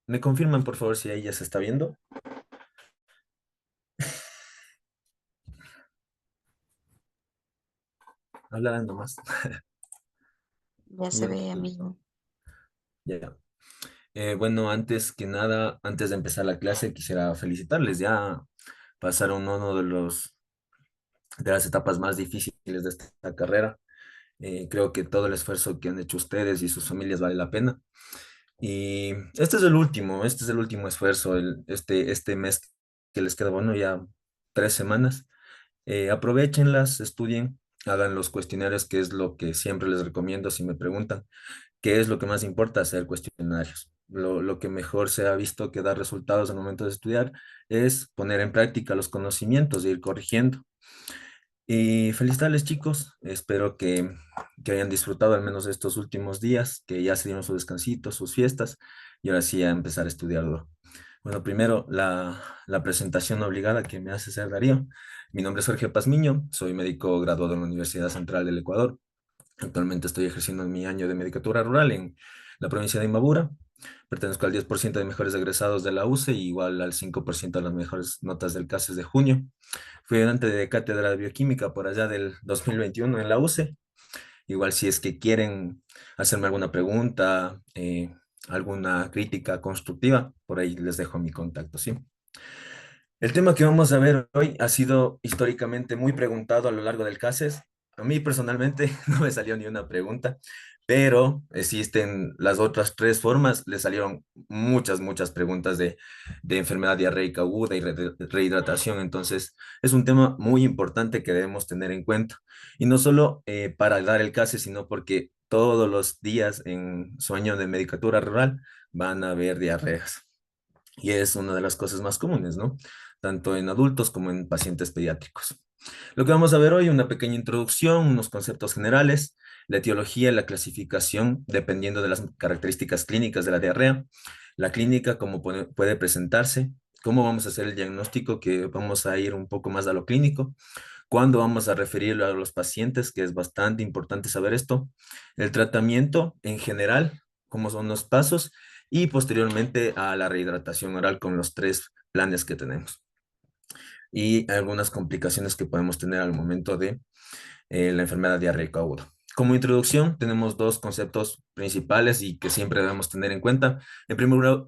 Me confirman, por favor, si ahí ya se está viendo. Hablarán nomás. Ya se Ya, ve, amigo. ya. Bueno, antes que nada, antes de empezar la clase, quisiera felicitarles. Ya pasaron uno de las etapas más difíciles de esta carrera. Creo que todo el esfuerzo que han hecho ustedes y sus familias vale la pena. Y este es el último esfuerzo, este mes que les queda, bueno, ya 3 semanas. Aprovéchenlas, estudien, hagan los cuestionarios, que es lo que siempre les recomiendo si me preguntan. ¿Qué es lo que más importa? Hacer cuestionarios. Lo que mejor se ha visto que da resultados al momento de estudiar es poner en práctica los conocimientos e ir corrigiendo. Y felicitarles, chicos. Espero que hayan disfrutado al menos estos últimos días, que ya se dieron su descansito, sus fiestas, y ahora sí a empezar a estudiarlo. Bueno, primero la presentación obligada que me hace ser Darío. Mi nombre es Jorge Pazmiño, soy médico graduado en la Universidad Central del Ecuador. Actualmente estoy ejerciendo mi año de medicatura rural en la provincia de Imbabura. Pertenezco al 10% de mejores egresados de la UCE y igual al 5% de las mejores notas del CASES de junio. Fui ayudante de cátedra de bioquímica por allá del 2021 en la UCE. Igual si es que quieren hacerme alguna pregunta, alguna crítica constructiva, por ahí les dejo mi contacto, ¿sí? El tema que vamos a ver hoy ha sido históricamente muy preguntado a lo largo del CASES. A mí personalmente no me salió ni una pregunta, pero existen las otras tres formas. Le salieron muchas preguntas de enfermedad diarreica aguda y rehidratación. Entonces, es un tema muy importante que debemos tener en cuenta. Y no solo para dar el CASES, sino porque todos los días en su año de medicatura rural van a haber diarreas. Y es una de las cosas más comunes, ¿no? Tanto en adultos como en pacientes pediátricos. Lo que vamos a ver hoy, una pequeña introducción, unos conceptos generales, la etiología y la clasificación, dependiendo de las características clínicas de la diarrea, la clínica, cómo puede presentarse, cómo vamos a hacer el diagnóstico, que vamos a ir un poco más a lo clínico, cuándo vamos a referirlo a los pacientes, que es bastante importante saber esto, el tratamiento en general, cómo son los pasos, y posteriormente a la rehidratación oral con los tres planes que tenemos y algunas complicaciones que podemos tener al momento de la enfermedad diarreica aguda. Como introducción, tenemos dos conceptos principales y que siempre debemos tener en cuenta. En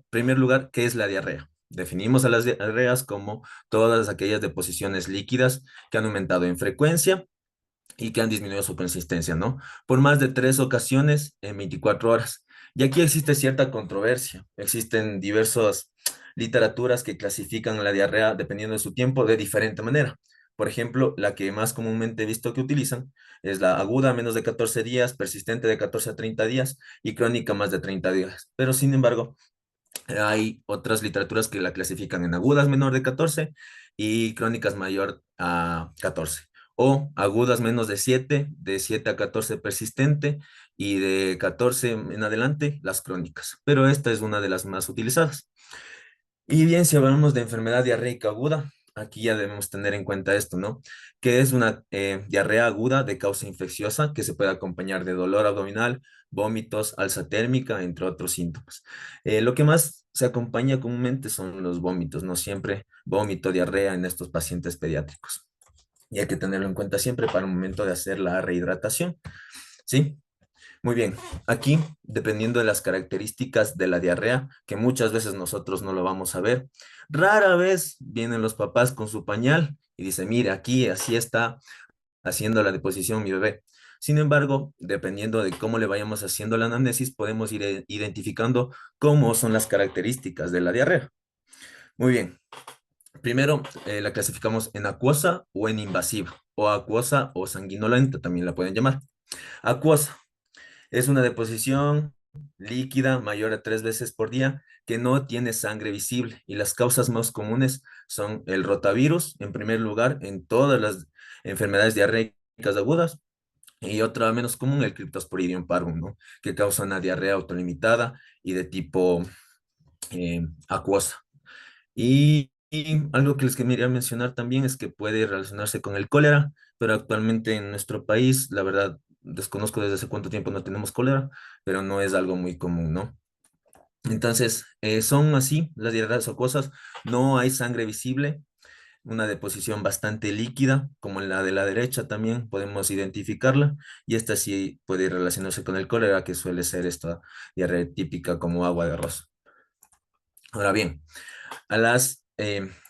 primer lugar, ¿qué es la diarrea? Definimos a las diarreas como todas aquellas deposiciones líquidas que han aumentado en frecuencia y que han disminuido su consistencia, ¿no? Por más de 3 ocasiones en 24 horas. Y aquí existe cierta controversia. Existen diversas literaturas que clasifican la diarrea dependiendo de su tiempo de diferente manera. Por ejemplo, la que más comúnmente he visto que utilizan es la aguda menos de 14 días, persistente de 14 a 30 días y crónica más de 30 días. Pero sin embargo, hay otras literaturas que la clasifican en agudas menor de 14 y crónicas mayor a 14. O agudas menos de 7 a 14 persistente y de 14 en adelante las crónicas. Pero esta es una de las más utilizadas. Y bien, si hablamos de enfermedad diarreica aguda, aquí ya debemos tener en cuenta esto, ¿no? Que es una diarrea aguda de causa infecciosa que se puede acompañar de dolor abdominal, vómitos, alza térmica, entre otros síntomas. Lo que más se acompaña comúnmente son los vómitos, no siempre vómito, diarrea en estos pacientes pediátricos. Y hay que tenerlo en cuenta siempre para el momento de hacer la rehidratación, ¿sí? Muy bien, aquí, dependiendo de las características de la diarrea, que muchas veces nosotros no lo vamos a ver, rara vez vienen los papás con su pañal y dicen, mire, aquí así está haciendo la deposición mi bebé. Sin embargo, dependiendo de cómo le vayamos haciendo la anamnesis, podemos ir identificando cómo son las características de la diarrea. Muy bien, primero la clasificamos en acuosa o en invasiva, o acuosa o sanguinolenta también la pueden llamar. Acuosa. Es una deposición líquida mayor a 3 veces por día que no tiene sangre visible y las causas más comunes son el rotavirus, en primer lugar, en todas las enfermedades diarreicas agudas y otra menos común, el Cryptosporidium parvum, ¿no? Que causa una diarrea autolimitada y de tipo acuosa. Y algo que les quería mencionar también es que puede relacionarse con el cólera, pero actualmente en nuestro país, la verdad, desconozco desde hace cuánto tiempo no tenemos cólera, pero no es algo muy común, ¿no? Entonces, son así las diarreas acuosas, no hay sangre visible, una deposición bastante líquida, como en la de la derecha también podemos identificarla, y esta sí puede relacionarse con el cólera, que suele ser esta diarrea típica como agua de arroz. Ahora bien, a las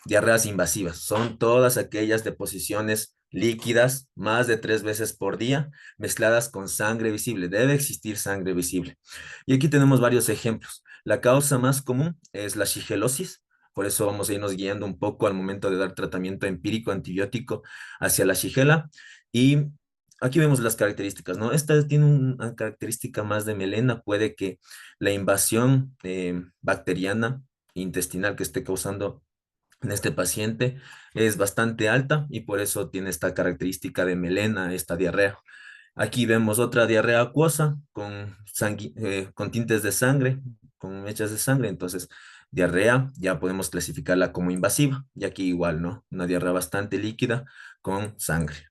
diarreas invasivas. Son todas aquellas deposiciones líquidas más de 3 veces por día mezcladas con sangre visible. Debe existir sangre visible. Y aquí tenemos varios ejemplos. La causa más común es la shigelosis. Por eso vamos a irnos guiando un poco al momento de dar tratamiento empírico antibiótico hacia la shigela. Y aquí vemos las características, ¿no? Esta tiene una característica más de melena. Puede que la invasión bacteriana intestinal que esté causando en este paciente es bastante alta y por eso tiene esta característica de melena, esta diarrea. Aquí vemos otra diarrea acuosa con tintes de sangre, con mechas de sangre, entonces diarrea ya podemos clasificarla como invasiva y aquí igual, ¿no? Una diarrea bastante líquida con sangre.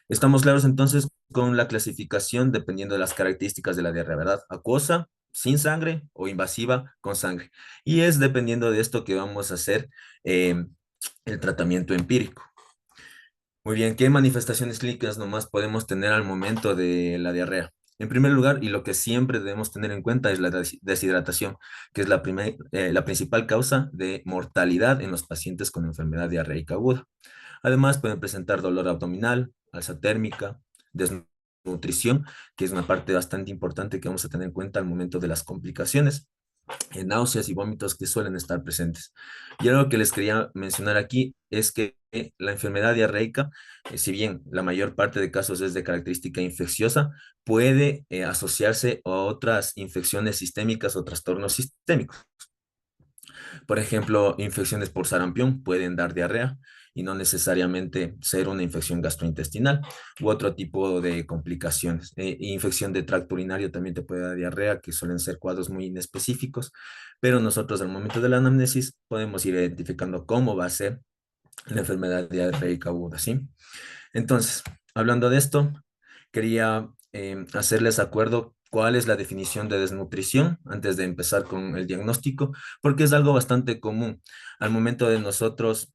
Estamos claros entonces con la clasificación dependiendo de las características de la diarrea, ¿verdad? Acuosa, sin sangre o invasiva con sangre. Y es dependiendo de esto que vamos a hacer eh, el tratamiento empírico. Muy bien, ¿qué manifestaciones clínicas nomás podemos tener al momento de la diarrea? En primer lugar, y lo que siempre debemos tener en cuenta es la deshidratación, que es la principal causa de mortalidad en los pacientes con enfermedad diarreica aguda. Además, pueden presentar dolor abdominal, alza térmica, desnutrición, que es una parte bastante importante que vamos a tener en cuenta al momento de las complicaciones, náuseas y vómitos que suelen estar presentes. Y algo que les quería mencionar aquí es que la enfermedad diarreica, si bien la mayor parte de casos es de característica infecciosa, puede asociarse a otras infecciones sistémicas o trastornos sistémicos. Por ejemplo, infecciones por sarampión pueden dar diarrea y no necesariamente ser una infección gastrointestinal u otro tipo de complicaciones. Infección de tracto urinario también te puede dar diarrea, que suelen ser cuadros muy inespecíficos, pero nosotros al momento de la anamnesis podemos ir identificando cómo va a ser la enfermedad diarreica aguda, ¿sí? Entonces, hablando de esto, quería hacerles acuerdo cuál es la definición de desnutrición antes de empezar con el diagnóstico, porque es algo bastante común. Al momento de nosotros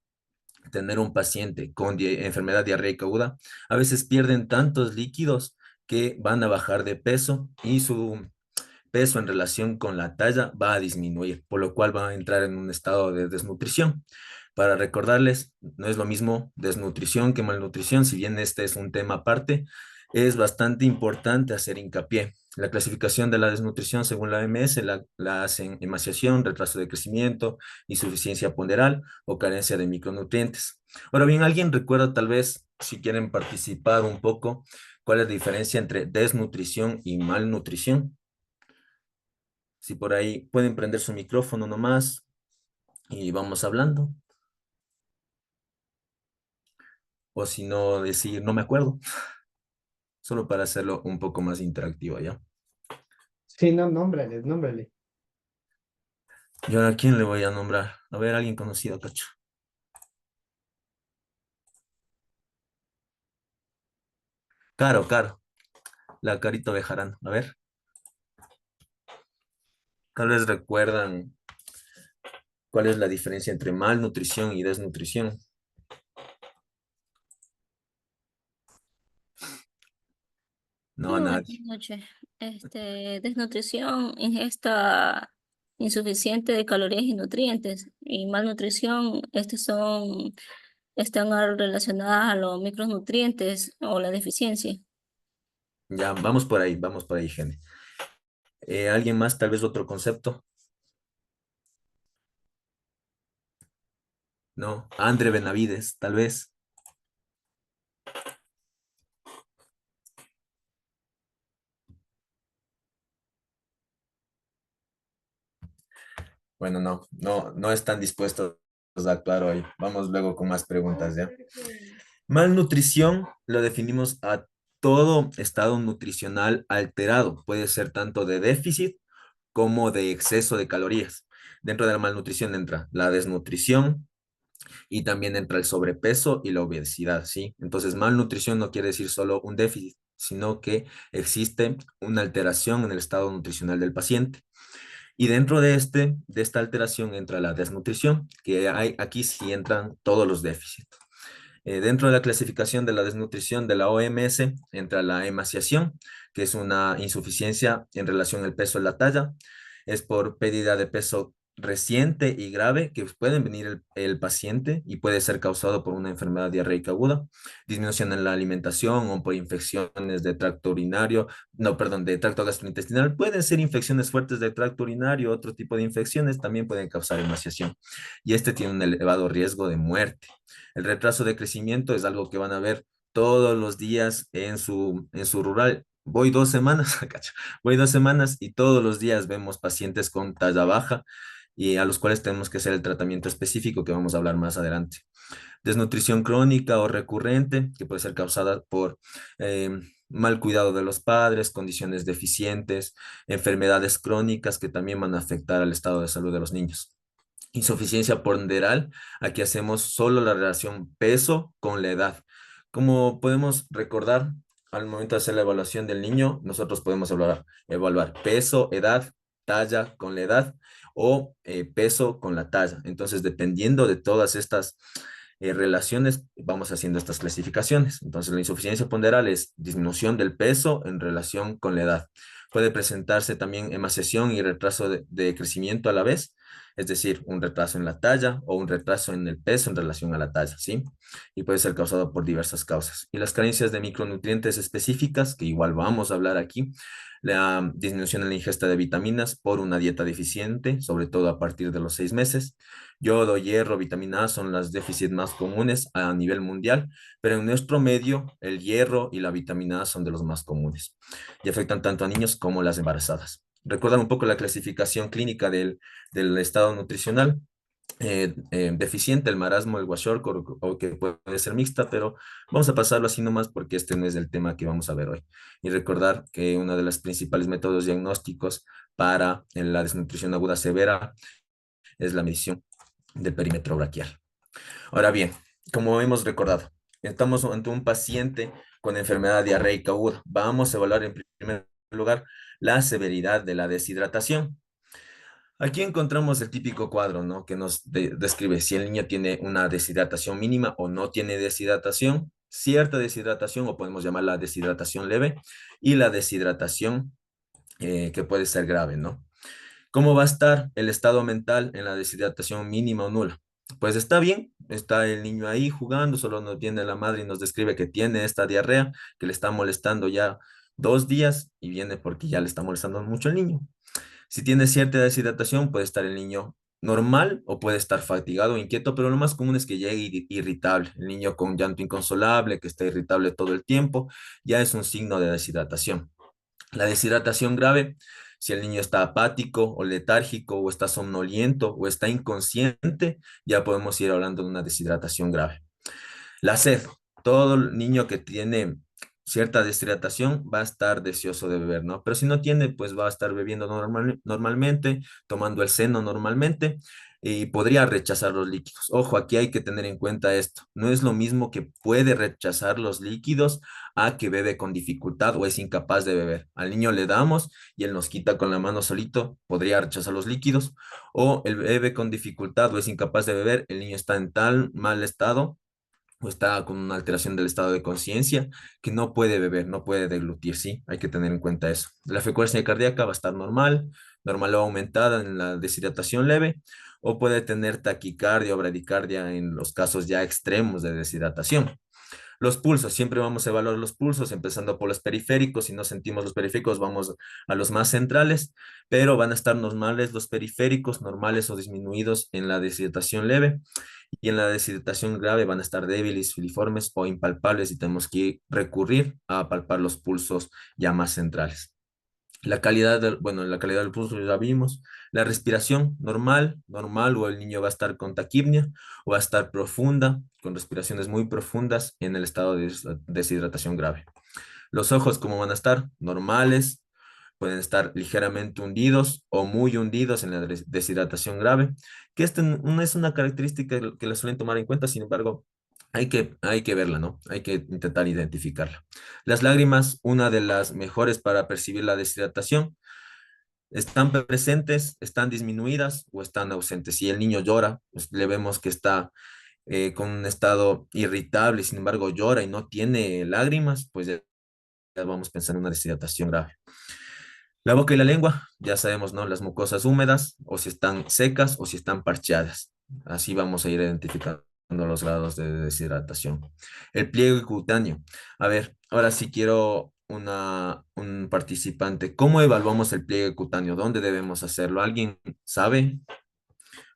tener un paciente con enfermedad diarreica aguda, a veces pierden tantos líquidos que van a bajar de peso y su peso en relación con la talla va a disminuir, por lo cual va a entrar en un estado de desnutrición. Para recordarles, no es lo mismo desnutrición que malnutrición, si bien este es un tema aparte, es bastante importante hacer hincapié. La clasificación de la desnutrición según la OMS la hacen emaciación, retraso de crecimiento, insuficiencia ponderal o carencia de micronutrientes. Ahora bien, ¿alguien recuerda tal vez, si quieren participar un poco, cuál es la diferencia entre desnutrición y malnutrición? Si por ahí pueden prender su micrófono nomás y vamos hablando. O si no, decir, no me acuerdo, solo para hacerlo un poco más interactivo, ¿ya? Sí, no, nómbrales, nómbrale. ¿Y ahora quién le voy a nombrar? A ver, alguien conocido, cacho. Caro, Caro, la Carito Bejarano. A ver, tal vez recuerdan cuál es la diferencia entre malnutrición y desnutrición. No, Buenas nadie. noches. Desnutrición, ingesta insuficiente de calorías y nutrientes. Y malnutrición, están relacionadas a los micronutrientes o la deficiencia. Ya, vamos por ahí, Gene. ¿Alguien más? Tal vez otro concepto. No, Andre Benavides, tal vez. Bueno, no están dispuestos a claro ahí. Vamos luego con más preguntas, ¿ya? Malnutrición lo definimos a todo estado nutricional alterado. Puede ser tanto de déficit como de exceso de calorías. Dentro de la malnutrición entra la desnutrición y también entra el sobrepeso y la obesidad, ¿sí? Entonces, malnutrición no quiere decir solo un déficit, sino que existe una alteración en el estado nutricional del paciente. Y dentro de esta alteración entra la desnutrición, que aquí sí entran todos los déficits. Dentro de la clasificación de la desnutrición de la OMS entra la emaciación, que es una insuficiencia en relación al peso de la talla. Es por pérdida de peso reciente y grave que pueden venir el paciente y puede ser causado por una enfermedad diarreica aguda, disminución en la alimentación o por infecciones de tracto urinario, no, perdón, de tracto gastrointestinal. Pueden ser infecciones fuertes de tracto urinario, otro tipo de infecciones también pueden causar emaciación y este tiene un elevado riesgo de muerte. El retraso de crecimiento es algo que van a ver todos los días en su rural. Voy 2 semanas, cacho, voy 2 semanas y todos los días vemos pacientes con talla baja y a los cuales tenemos que hacer el tratamiento específico que vamos a hablar más adelante. Desnutrición crónica o recurrente, que puede ser causada por mal cuidado de los padres, condiciones deficientes, enfermedades crónicas que también van a afectar al estado de salud de los niños. Insuficiencia ponderal, aquí hacemos solo la relación peso con la edad. Como podemos recordar, al momento de hacer la evaluación del niño, nosotros podemos evaluar peso, edad, talla con la edad o peso con la talla. Entonces, dependiendo de todas estas relaciones, vamos haciendo estas clasificaciones. Entonces, la insuficiencia ponderal es disminución del peso en relación con la edad. Puede presentarse también emaciación y retraso de crecimiento a la vez, es decir, un retraso en la talla o un retraso en el peso en relación a la talla, ¿sí? Y puede ser causado por diversas causas. Y las carencias de micronutrientes específicas, que igual vamos a hablar aquí, la disminución en la ingesta de vitaminas por una dieta deficiente, sobre todo a partir de los 6 meses. Yodo, hierro, vitamina A son las déficits más comunes a nivel mundial, pero en nuestro medio el hierro y la vitamina A son de los más comunes y afectan tanto a niños como a las embarazadas. ¿Recuerdan un poco la clasificación clínica del estado nutricional? Deficiente, el marasmo, el kwashiorkor, o que puede ser mixta, pero vamos a pasarlo así nomás porque este no es el tema que vamos a ver hoy. Y recordar que uno de los principales métodos diagnósticos para la desnutrición aguda severa es la medición del perímetro braquial. Ahora bien, como hemos recordado, estamos ante un paciente con enfermedad diarreica aguda. Vamos a evaluar en primer lugar la severidad de la deshidratación. Aquí encontramos el típico cuadro, ¿no? Que nos describe si el niño tiene una deshidratación mínima o no tiene deshidratación, cierta deshidratación o podemos llamarla deshidratación leve y la deshidratación que puede ser grave, ¿no? ¿Cómo va a estar el estado mental en la deshidratación mínima o nula? Pues está bien, está el niño ahí jugando, solo nos viene la madre y nos describe que tiene esta diarrea, que le está molestando ya 2 días y viene porque ya le está molestando mucho el niño. Si tiene cierta deshidratación, puede estar el niño normal o puede estar fatigado o inquieto, pero lo más común es que llegue irritable. El niño con llanto inconsolable, que está irritable todo el tiempo, ya es un signo de deshidratación. La deshidratación grave, si el niño está apático o letárgico o está somnoliento o está inconsciente, ya podemos ir hablando de una deshidratación grave. La sed, todo niño que tiene cierta deshidratación va a estar deseoso de beber, ¿no? Pero si no tiene, pues va a estar bebiendo normalmente, tomando el seno normalmente y podría rechazar los líquidos. Ojo, aquí hay que tener en cuenta esto. No es lo mismo que puede rechazar los líquidos a que bebe con dificultad o es incapaz de beber. Al niño le damos y él nos quita con la mano solito, podría rechazar los líquidos, o él bebe con dificultad o es incapaz de beber, el niño está en tal mal estado o está con una alteración del estado de conciencia que no puede beber, no puede deglutir, ¿sí? Hay que tener en cuenta eso. La frecuencia cardíaca va a estar normal, normal o aumentada en la deshidratación leve, o puede tener taquicardia o bradicardia en los casos ya extremos de deshidratación. Los pulsos, siempre vamos a evaluar los pulsos, empezando por los periféricos. Si no sentimos los periféricos, vamos a los más centrales, pero van a estar normales los periféricos, normales o disminuidos en la deshidratación leve. Y en la deshidratación grave van a estar débiles, filiformes o impalpables y tenemos que recurrir a palpar los pulsos ya más centrales. La calidad del pulso ya vimos. La respiración normal, o el niño va a estar con taquipnia, o va a estar profunda, con respiraciones muy profundas en el estado de deshidratación grave. Los ojos, ¿cómo van a estar? Normales, pueden estar ligeramente hundidos o muy hundidos en la deshidratación grave, que esta no es una característica que la suelen tomar en cuenta, sin embargo, hay que verla, ¿no? Hay que intentar identificarla. Las lágrimas, una de las mejores para percibir la deshidratación. ¿Están presentes, están disminuidas o están ausentes? Si el niño llora, pues le vemos que está con un estado irritable, sin embargo llora y no tiene lágrimas, pues ya vamos pensando en una deshidratación grave. La boca y la lengua, ya sabemos, ¿no? Las mucosas húmedas, o si están secas o si están parcheadas. Así vamos a ir identificando los grados de deshidratación. El pliegue cutáneo. A ver, ahora sí quiero un participante. ¿Cómo evaluamos el pliegue cutáneo? ¿Dónde debemos hacerlo? ¿Alguien sabe?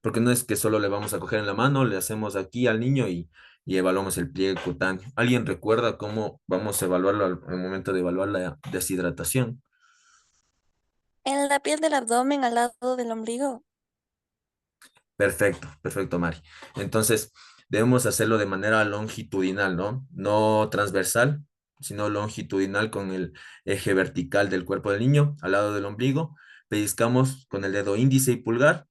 Porque no es que solo le vamos a coger en la mano, le hacemos aquí al niño y evaluamos el pliegue cutáneo. ¿Alguien recuerda cómo vamos a evaluarlo al momento de evaluar la deshidratación? En la piel del abdomen al lado del ombligo. Perfecto, perfecto, Mari. Entonces, debemos hacerlo de manera longitudinal, ¿no? No transversal, sino longitudinal con el eje vertical del cuerpo del niño al lado del ombligo. Pellizcamos con el dedo índice y pulgar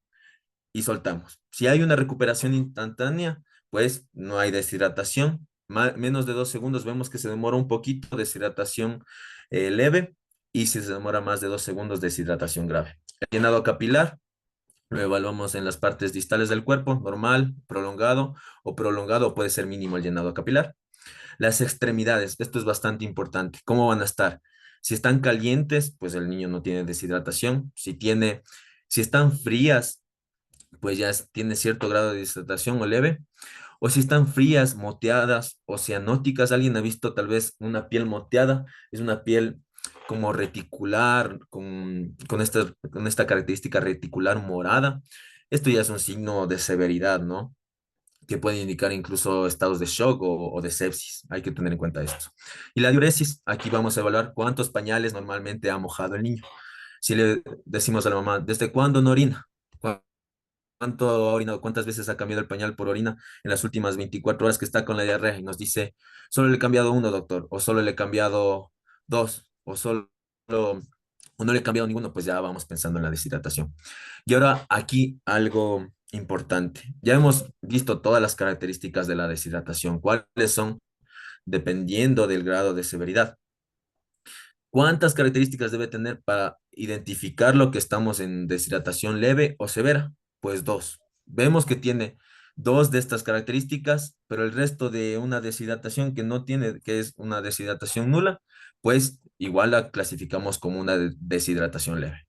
y soltamos. Si hay una recuperación instantánea, pues no hay deshidratación. Menos de 2 segundos vemos que se demora un poquito, deshidratación leve, y si se demora más de 2 segundos, deshidratación grave. El llenado capilar lo evaluamos en las partes distales del cuerpo, normal, o prolongado puede ser mínimo el llenado capilar. Las extremidades, esto es bastante importante. ¿Cómo van a estar? Si están calientes, pues el niño no tiene deshidratación. Si están frías, pues ya tiene cierto grado de deshidratación o leve. O si están frías, moteadas o cianóticas. ¿Alguien ha visto tal vez una piel moteada? Es una piel como reticular, con esta característica reticular morada. Esto ya es un signo de severidad, ¿no? Que puede indicar incluso estados de shock o de sepsis. Hay que tener en cuenta esto. Y la diuresis, aquí vamos a evaluar cuántos pañales normalmente ha mojado el niño. Si le decimos a la mamá, ¿desde cuándo no orina? ¿Cuánto ha orinado? ¿Cuántas veces ha cambiado el pañal por orina en las últimas 24 horas que está con la diarrea? Y nos dice, solo le he cambiado uno, doctor, o solo le he cambiado dos, o no le he cambiado ninguno, pues ya vamos pensando en la deshidratación. Y ahora aquí algo importante. Ya hemos visto todas las características de la deshidratación, cuáles son dependiendo del grado de severidad. ¿Cuántas características debe tener para identificar lo que estamos en deshidratación leve o severa? Pues dos. Vemos que tiene dos de estas características, pero el resto de una deshidratación que no tiene, que es una deshidratación nula, pues igual la clasificamos como una deshidratación leve.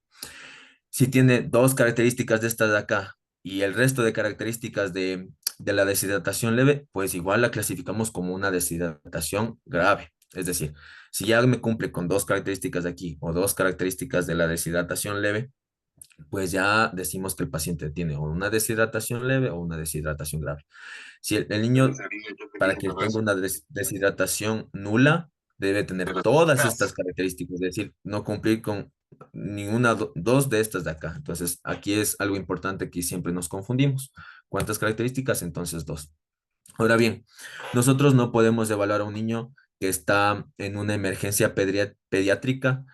Si tiene dos características de estas de acá y el resto de características de la deshidratación leve, pues igual la clasificamos como una deshidratación grave. Es decir, si ya me cumple con dos características de aquí o dos características de la deshidratación leve, pues ya decimos que el paciente tiene o una deshidratación leve o una deshidratación grave. Si el niño, para que tenga una deshidratación nula, debe tener todas estas características, es decir, no cumplir con ninguna, dos de estas de acá. Entonces, aquí es algo importante que siempre nos confundimos. ¿Cuántas características? Entonces, dos. Ahora bien, nosotros no podemos evaluar a un niño que está en una emergencia pediátrica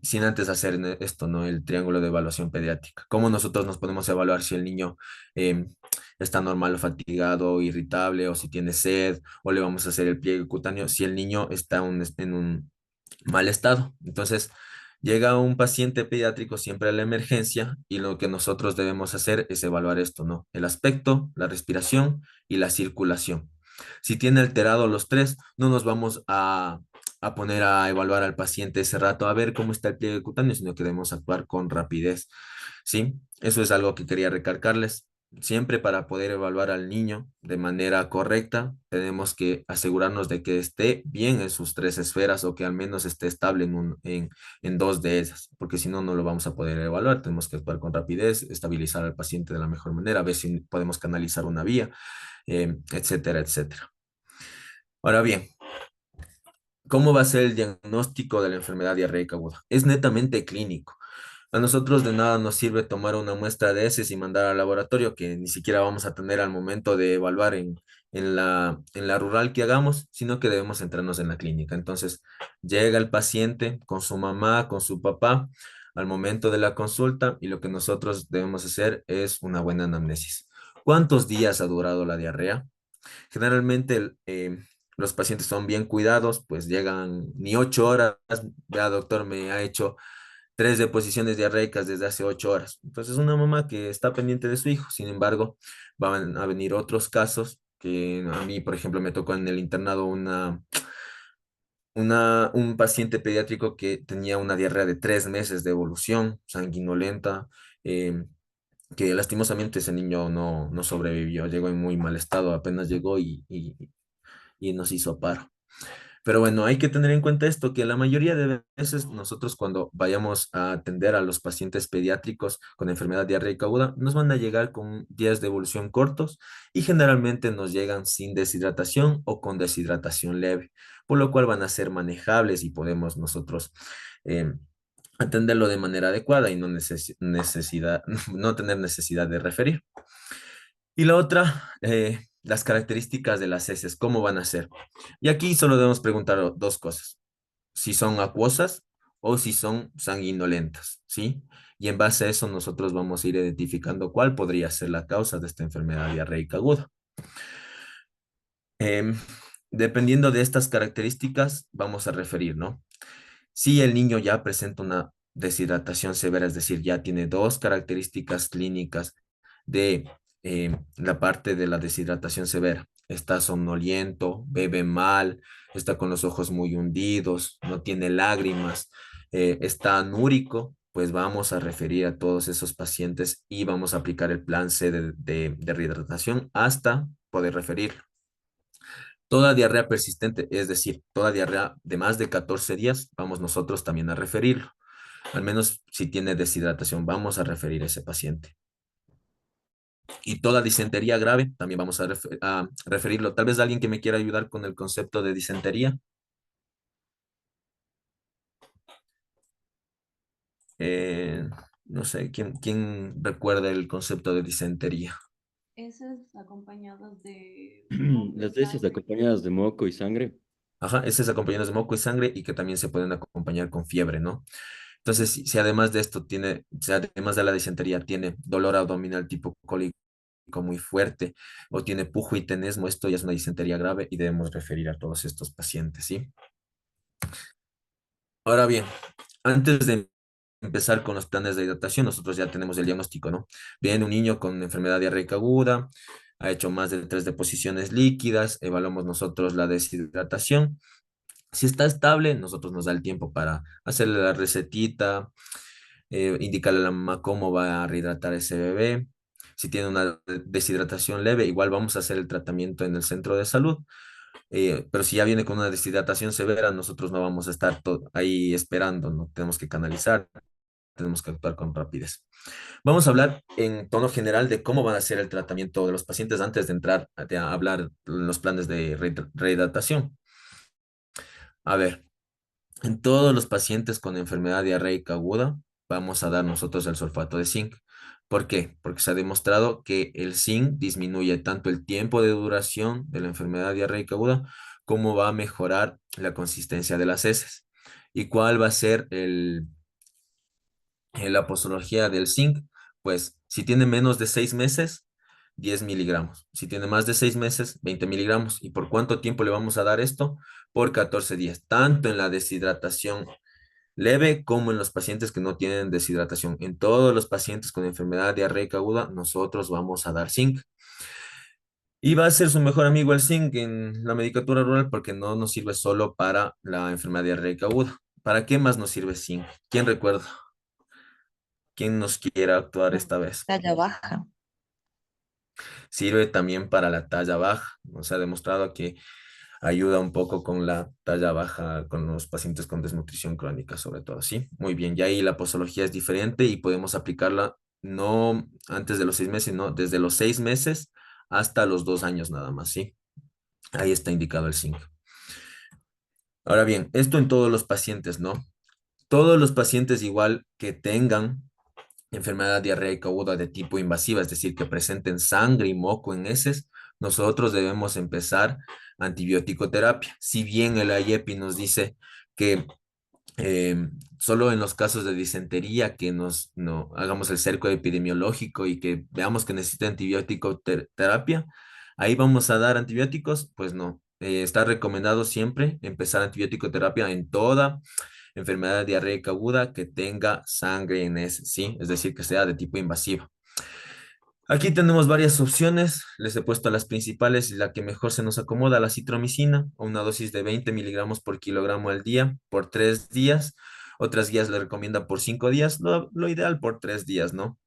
sin antes hacer esto, ¿no? El triángulo de evaluación pediátrica. ¿Cómo nosotros nos podemos evaluar si el niño está normal o fatigado, irritable, o si tiene sed, o le vamos a hacer el pliegue cutáneo si el niño está en un mal estado? Entonces, llega un paciente pediátrico siempre a la emergencia y lo que nosotros debemos hacer es evaluar esto, ¿no? El aspecto, la respiración y la circulación. Si tiene alterado los tres, no nos vamos a poner a evaluar al paciente ese rato a ver cómo está el pliegue cutáneo, sino que debemos actuar con rapidez, ¿sí? Eso es algo que quería recalcarles. Siempre para poder evaluar al niño de manera correcta, tenemos que asegurarnos de que esté bien en sus tres esferas o que al menos esté estable en dos de esas, porque si no, no lo vamos a poder evaluar. Tenemos que actuar con rapidez, estabilizar al paciente de la mejor manera, ver si podemos canalizar una vía, etcétera, etcétera. Ahora bien, ¿cómo va a ser el diagnóstico de la enfermedad diarreica aguda? Es netamente clínico. A nosotros de nada nos sirve tomar una muestra de heces y mandar al laboratorio que ni siquiera vamos a tener al momento de evaluar en la rural que hagamos, sino que debemos centrarnos en la clínica. Entonces, llega el paciente con su mamá, con su papá, al momento de la consulta y lo que nosotros debemos hacer es una buena anamnesis. ¿Cuántos días ha durado la diarrea? Generalmente los pacientes son bien cuidados, pues llegan ni 8 horas, vea doctor, me ha hecho 3 deposiciones diarreicas desde hace 8 horas. Entonces, una mamá que está pendiente de su hijo. Sin embargo, van a venir otros casos que a mí, por ejemplo, me tocó en el internado un paciente pediátrico que tenía una diarrea de 3 meses de evolución, sanguinolenta, que lastimosamente ese niño no sobrevivió, llegó en muy mal estado, apenas llegó y nos hizo paro. Pero bueno, hay que tener en cuenta esto, que la mayoría de veces nosotros cuando vayamos a atender a los pacientes pediátricos con enfermedad diarreica aguda, nos van a llegar con días de evolución cortos y generalmente nos llegan sin deshidratación o con deshidratación leve, por lo cual van a ser manejables y podemos nosotros eh, atenderlo de manera adecuada y no tener necesidad de referir. Y la otra, las características de las heces, ¿cómo van a ser? Y aquí solo debemos preguntar dos cosas, si son acuosas o si son sanguinolentas, ¿sí? Y en base a eso nosotros vamos a ir identificando cuál podría ser la causa de esta enfermedad diarreica aguda. Em, Dependiendo de estas características, vamos a referir, ¿no? Si el niño ya presenta una deshidratación severa, es decir, ya tiene dos características clínicas de la parte de la deshidratación severa. Está somnoliento, bebe mal, está con los ojos muy hundidos, no tiene lágrimas, está anúrico, pues vamos a referir a todos esos pacientes y vamos a aplicar el plan C de rehidratación hasta poder referir. Toda diarrea persistente, es decir, toda diarrea de más de 14 días, vamos nosotros también a referirlo. Al menos si tiene deshidratación, vamos a referir a ese paciente. Y toda disentería grave, también vamos a referirlo. Tal vez alguien que me quiera ayudar con el concepto de disentería. Eh, no sé, ¿quién recuerda el concepto de disentería? Esas acompañadas de Las de esas acompañadas de moco y sangre. Ajá, ese es acompañados de moco y sangre y que también se pueden acompañar con fiebre, ¿no? Entonces, si además de esto si además de la disentería tiene dolor abdominal tipo cólico muy fuerte o tiene pujo y tenesmo, esto ya es una disentería grave y debemos referir a todos estos pacientes, ¿sí? Ahora bien, antes de empezar con los planes de hidratación, nosotros ya tenemos el diagnóstico, ¿no? Viene un niño con enfermedad diarreica aguda, ha hecho más de 3 deposiciones líquidas, evaluamos nosotros la deshidratación. Si está estable, nosotros nos da el tiempo para hacerle la recetita, indicarle a la mamá cómo va a rehidratar ese bebé. Si tiene una deshidratación leve, igual vamos a hacer el tratamiento en el centro de salud. Pero si ya viene con una deshidratación severa, nosotros no vamos a estar ahí esperando, no tenemos que canalizar, tenemos que actuar con rapidez. Vamos a hablar en tono general de cómo van a ser el tratamiento de los pacientes antes de entrar a hablar los planes de rehidratación. A ver, en todos los pacientes con enfermedad diarreica aguda, vamos a dar nosotros el sulfato de zinc. ¿Por qué? Porque se ha demostrado que el zinc disminuye tanto el tiempo de duración de la enfermedad diarreica aguda como va a mejorar la consistencia de las heces. ¿Y cuál va a ser la posología del zinc? Pues si tiene menos de 6 meses, 10 miligramos. Si tiene más de 6 meses, 20 miligramos. ¿Y por cuánto tiempo le vamos a dar esto? Por 14 días, tanto en la deshidratación leve como en los pacientes que no tienen deshidratación. En todos los pacientes con enfermedad diarreica aguda, nosotros vamos a dar zinc. Y va a ser su mejor amigo el zinc en la medicatura rural porque no nos sirve solo para la enfermedad diarreica aguda. ¿Para qué más nos sirve zinc? ¿Quién recuerda? ¿Quién nos quiere actuar esta vez? Talla baja. Sirve también para la talla baja. Se ha demostrado que ayuda un poco con la talla baja, con los pacientes con desnutrición crónica, sobre todo, ¿sí? Muy bien, ya ahí la posología es diferente y podemos aplicarla no antes de los 6 meses, no, desde los 6 meses hasta los 2 años nada más, ¿sí? Ahí está indicado el zinc. Ahora bien, esto en todos los pacientes, ¿no? Todos los pacientes igual que tengan enfermedad diarreica aguda de tipo invasiva, es decir, que presenten sangre y moco en heces, nosotros debemos empezar antibiótico terapia. Si bien el IEPI nos dice que solo en los casos de disentería que no hagamos el cerco epidemiológico y que veamos que necesita antibiótico terapia, ahí vamos a dar antibióticos, pues no. Está recomendado siempre empezar antibiótico terapia en toda enfermedad diarreica aguda que tenga sangre en ese, ¿sí? Es decir, que sea de tipo invasiva. Aquí tenemos varias opciones, les he puesto las principales y la que mejor se nos acomoda, la citromicina, a una dosis de 20 miligramos por kilogramo al día por 3 días. Otras guías le recomiendan por 5 días, lo ideal por 3 días, ¿no?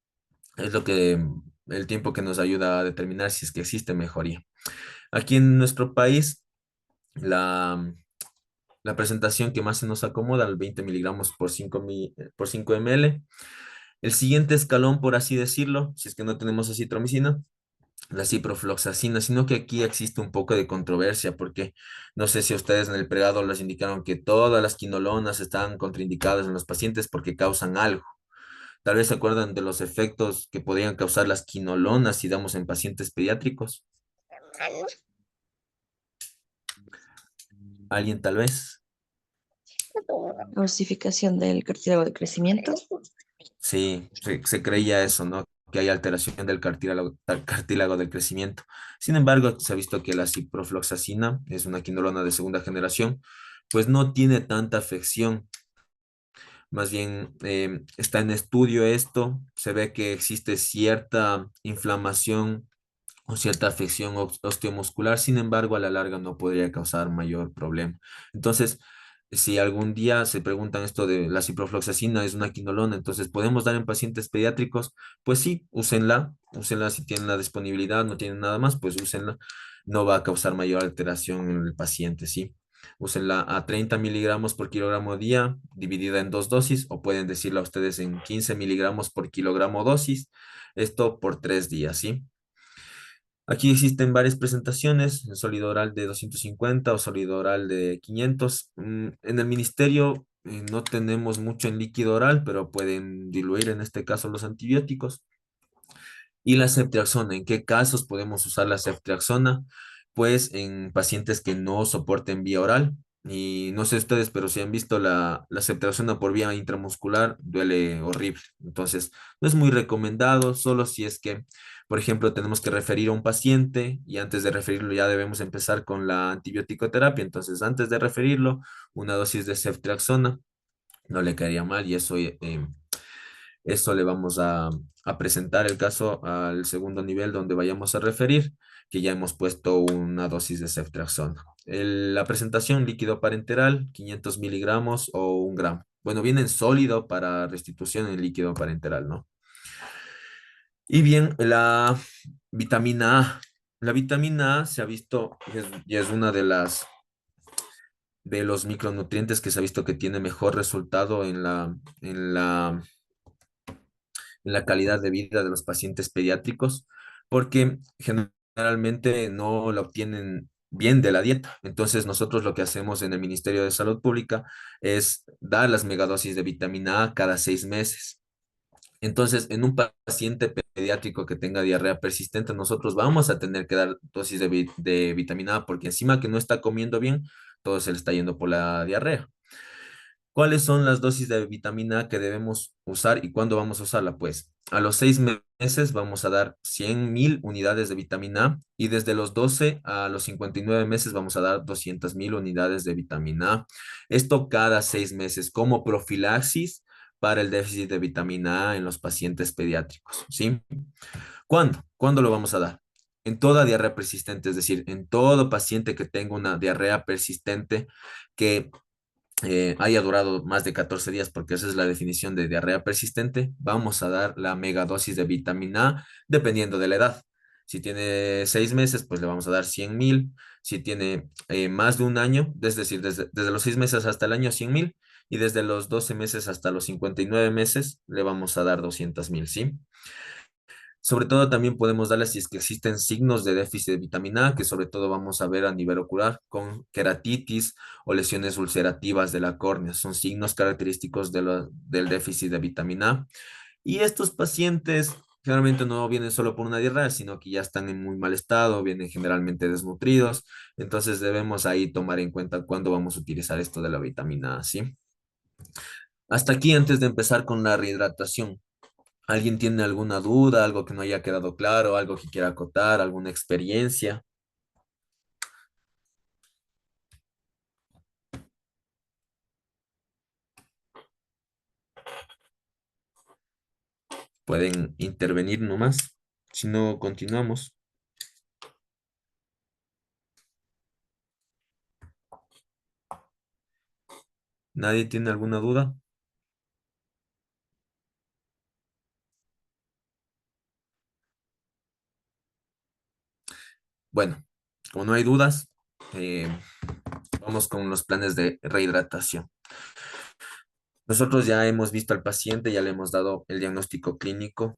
Es el tiempo que nos ayuda a determinar si es que existe mejoría. Aquí en nuestro país, la, la presentación que más se nos acomoda, el 20 miligramos por 5 ml. El siguiente escalón, por así decirlo, si es que no tenemos acitromicina, la ciprofloxacina, sino que aquí existe un poco de controversia porque no sé si a ustedes en el pregrado les indicaron que todas las quinolonas están contraindicadas en los pacientes porque causan algo. Tal vez se acuerdan de los efectos que podrían causar las quinolonas si damos en pacientes pediátricos. ¿Alguien tal vez? Osificación del cartílago de crecimiento. Sí, se creía eso, ¿no? Que hay alteración del cartílago del crecimiento. Sin embargo, se ha visto que la ciprofloxacina es una quinolona de segunda generación, pues no tiene tanta afección. Más bien está en estudio esto, se ve que existe cierta inflamación o cierta afección osteomuscular, sin embargo, a la larga no podría causar mayor problema. Entonces, si algún día se preguntan esto de la ciprofloxacina es una quinolona, entonces podemos dar en pacientes pediátricos, pues sí, úsenla si tienen la disponibilidad, no tienen nada más, pues úsenla, no va a causar mayor alteración en el paciente, sí. Úsenla a 30 miligramos por kilogramo día, dividida en 2 dosis, o pueden decirlo a ustedes en 15 miligramos por kilogramo dosis, esto por 3 días, ¿sí? Aquí existen varias presentaciones, en sólido oral de 250 o sólido oral de 500. En el ministerio no tenemos mucho en líquido oral, pero pueden diluir en este caso los antibióticos. Y la ceftriaxona, ¿en qué casos podemos usar la ceftriaxona? Pues en pacientes que no soporten vía oral. Y no sé ustedes, pero si han visto la ceftriaxona por vía intramuscular, duele horrible. Entonces, no es muy recomendado, solo si es que, por ejemplo, tenemos que referir a un paciente y antes de referirlo ya debemos empezar con la antibiótico-terapia. Entonces, antes de referirlo, una dosis de ceftriaxona no le caería mal y eso le vamos a presentar el caso al segundo nivel donde vayamos a referir, que ya hemos puesto una dosis de ceftriaxona. La presentación líquido parenteral, 500 miligramos o 1 gramo. Bueno, viene en sólido para restitución en líquido parenteral, ¿no? Y bien, la vitamina A. La vitamina A se ha visto, y es una de los micronutrientes que se ha visto que tiene mejor resultado en la calidad de vida de los pacientes pediátricos, porque generalmente no la obtienen bien de la dieta. Entonces, nosotros lo que hacemos en el Ministerio de Salud Pública es dar las megadosis de vitamina A cada 6 meses. Entonces, en un paciente pediátrico que tenga diarrea persistente, nosotros vamos a tener que dar dosis de vitamina A porque encima que no está comiendo bien, todo se le está yendo por la diarrea. ¿Cuáles son las dosis de vitamina A que debemos usar y cuándo vamos a usarla? Pues a los 6 meses vamos a dar 100.000 unidades de vitamina A y desde los 12 a los 59 meses vamos a dar 200.000 unidades de vitamina A. Esto cada 6 meses como profilaxis para el déficit de vitamina A en los pacientes pediátricos, ¿sí? ¿Cuándo? ¿Cuándo lo vamos a dar? En toda diarrea persistente, es decir, en todo paciente que tenga una diarrea persistente que haya durado más de 14 días, porque esa es la definición de diarrea persistente, vamos a dar la megadosis de vitamina A dependiendo de la edad. Si tiene 6 meses, pues le vamos a dar 100.000. Si tiene más de un año, es decir, desde los 6 meses hasta el año, 100.000. Y desde los 12 meses hasta los 59 meses, le vamos a dar 200.000, ¿sí? Sobre todo también podemos darle si es que existen signos de déficit de vitamina A, que sobre todo vamos a ver a nivel ocular con queratitis o lesiones ulcerativas de la córnea. Son signos característicos del déficit de vitamina A. Y estos pacientes generalmente no vienen solo por una diarrea, sino que ya están en muy mal estado, vienen generalmente desnutridos. Entonces debemos ahí tomar en cuenta cuándo vamos a utilizar esto de la vitamina A, ¿sí? Hasta aquí antes de empezar con la rehidratación. ¿Alguien tiene alguna duda, algo que no haya quedado claro, algo que quiera acotar, alguna experiencia? pueden intervenir nomás. Si no, continuamos. ¿Nadie tiene alguna duda? Bueno, como no hay dudas, vamos con los planes de rehidratación. Nosotros ya hemos visto al paciente, ya le hemos dado el diagnóstico clínico.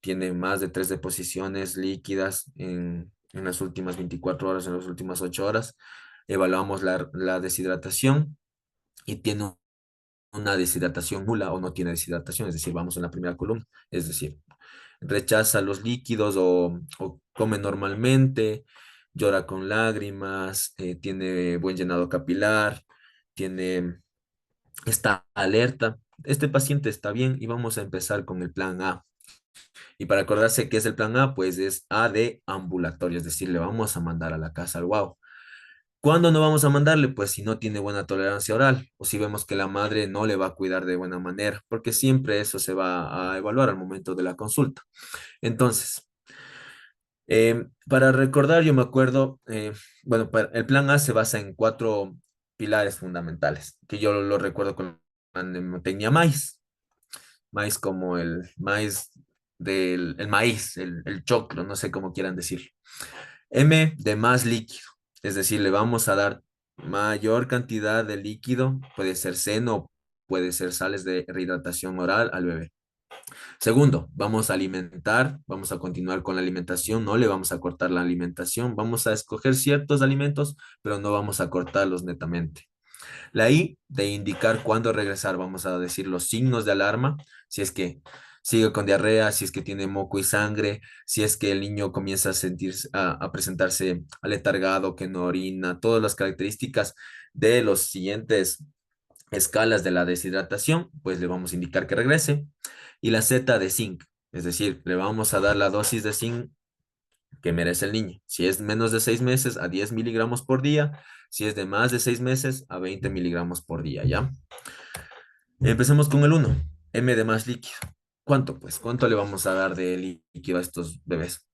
Tiene más de 3 deposiciones líquidas en las últimas 24 horas, en las últimas 8 horas. Evaluamos la deshidratación y tiene una deshidratación nula o no tiene deshidratación, es decir, vamos en la primera columna, es decir, rechaza los líquidos o come normalmente, llora con lágrimas, tiene buen llenado capilar, tiene, está alerta. Este paciente está bien y vamos a empezar con el plan A. Y para acordarse qué es el plan A, pues es A de ambulatorio, es decir, le vamos a mandar a la casa al guau. ¿Cuándo no vamos a mandarle? Pues si no tiene buena tolerancia oral o si vemos que la madre no le va a cuidar de buena manera, porque siempre eso se va a evaluar al momento de la consulta. Entonces, para recordar, yo me acuerdo, bueno, el plan A se basa en 4 pilares fundamentales, que yo lo recuerdo con la tenía maíz, maíz como el maíz el maíz, el choclo, no sé cómo quieran decirlo. M de más líquido, es decir, le vamos a dar mayor cantidad de líquido, puede ser seno, puede ser sales de rehidratación oral al bebé. Segundo, vamos a alimentar, vamos a continuar con la alimentación, no le vamos a cortar la alimentación, vamos a escoger ciertos alimentos, pero no vamos a cortarlos netamente. La I de indicar cuándo regresar, vamos a decir los signos de alarma, si es que sigue con diarrea, si es que tiene moco y sangre, si es que el niño comienza a sentirse, a presentarse aletargado, que no orina, todas las características de los siguientes escalas de la deshidratación, pues le vamos a indicar que regrese. Y la Z de zinc, es decir, le vamos a dar la dosis de zinc que merece el niño. Si es menos de 6 meses, a 10 miligramos por día. Si es de más de 6 meses, a 20 miligramos por día, ¿ya? Empecemos con el 1, M de más líquido. ¿Cuánto, pues? ¿Cuánto le vamos a dar de líquido a estos bebés?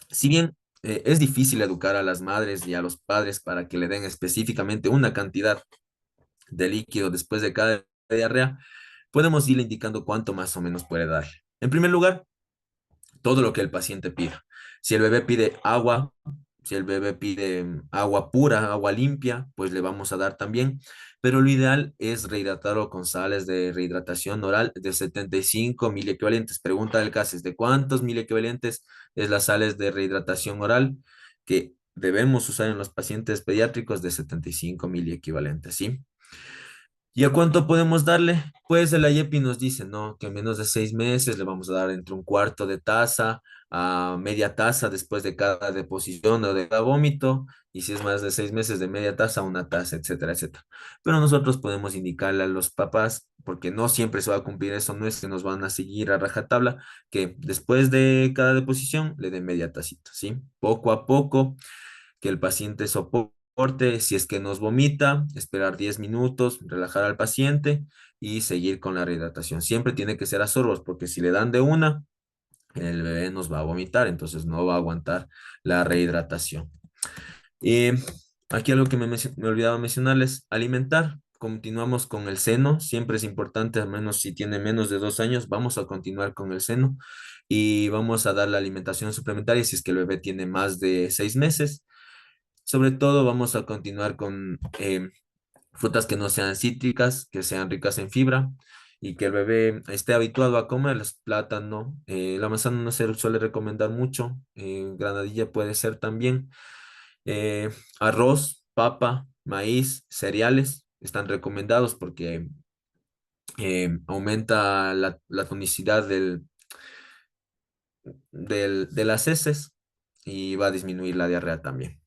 Si bien es difícil educar a las madres y a los padres para que le den específicamente una cantidad de líquido después de cada diarrea, podemos irle indicando cuánto más o menos puede darle. En primer lugar, todo lo que el paciente pida. Si el bebé pide agua, si el bebé pide agua pura, agua limpia, pues le vamos a dar también. Pero lo ideal es rehidratarlo con sales de rehidratación oral de 75 miliequivalentes. Pregunta del CASES, ¿de cuántos miliequivalentes es las sales de rehidratación oral que debemos usar en los pacientes pediátricos? De 75 miliequivalentes, ¿sí? ¿Y a cuánto podemos darle? Pues el IEPI nos dice, ¿no? Que en menos de 6 meses le vamos a dar entre un cuarto de taza a media taza después de cada deposición o de cada vómito. Y si es más de 6 meses, de media taza a una taza, etcétera, etcétera. Pero nosotros podemos indicarle a los papás, porque no siempre se va a cumplir eso, no es que nos van a seguir a rajatabla, que después de cada deposición le den media tacita, ¿sí? Poco a poco, que el paciente soporte, si es que nos vomita, esperar 10 minutos, relajar al paciente y seguir con la rehidratación. Siempre tiene que ser a sorbos, porque si le dan de una, el bebé nos va a vomitar, entonces no va a aguantar la rehidratación. Y aquí algo que me olvidaba mencionarles, alimentar. Continuamos con el seno, siempre es importante, al menos si tiene menos de 2 años, vamos a continuar con el seno y vamos a dar la alimentación suplementaria si es que el bebé tiene más de 6 meses. Sobre todo vamos a continuar con frutas que no sean cítricas, que sean ricas en fibra y que el bebé esté habituado a comerlas. Plátano, la manzana no se suele recomendar mucho, granadilla puede ser también. Arroz, papa, maíz, cereales están recomendados porque aumenta la tonicidad de las heces y va a disminuir la diarrea también.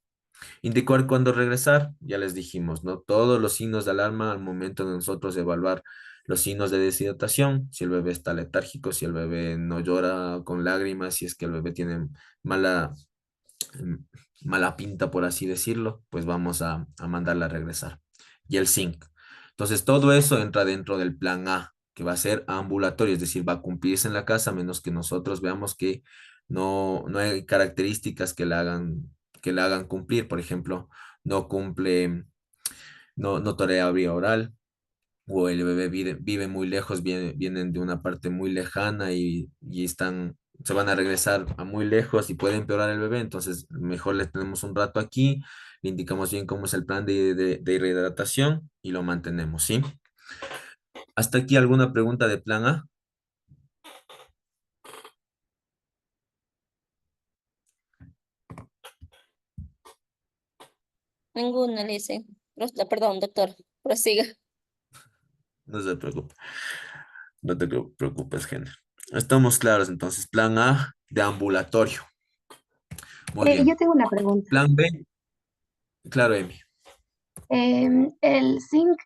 Indicar cuándo regresar, ya les dijimos, ¿no? Todos los signos de alarma al momento de nosotros evaluar los signos de deshidratación, si el bebé está letárgico, si el bebé no llora con lágrimas, si es que el bebé tiene mala, mala pinta, por así decirlo, pues vamos a mandarla a regresar. Y el zinc. Entonces, todo eso entra dentro del plan A, que va a ser ambulatorio, es decir, va a cumplirse en la casa a menos que nosotros veamos que no hay características que la hagan cumplir. Por ejemplo, no cumple, no torea vía oral, o el bebé vive muy lejos, vienen de una parte muy lejana y se van a regresar a muy lejos y puede empeorar el bebé, entonces mejor le tenemos un rato aquí, le indicamos bien cómo es el plan de rehidratación y lo mantenemos, ¿sí? ¿Hasta aquí alguna pregunta de plan A? Ninguna, le dice. Perdón, doctor, prosiga. No se preocupe, no te preocupes, Henry. Estamos claros entonces, plan A de ambulatorio. Muy Yo bien. tengo una pregunta. Plan B, claro, Emi. El zinc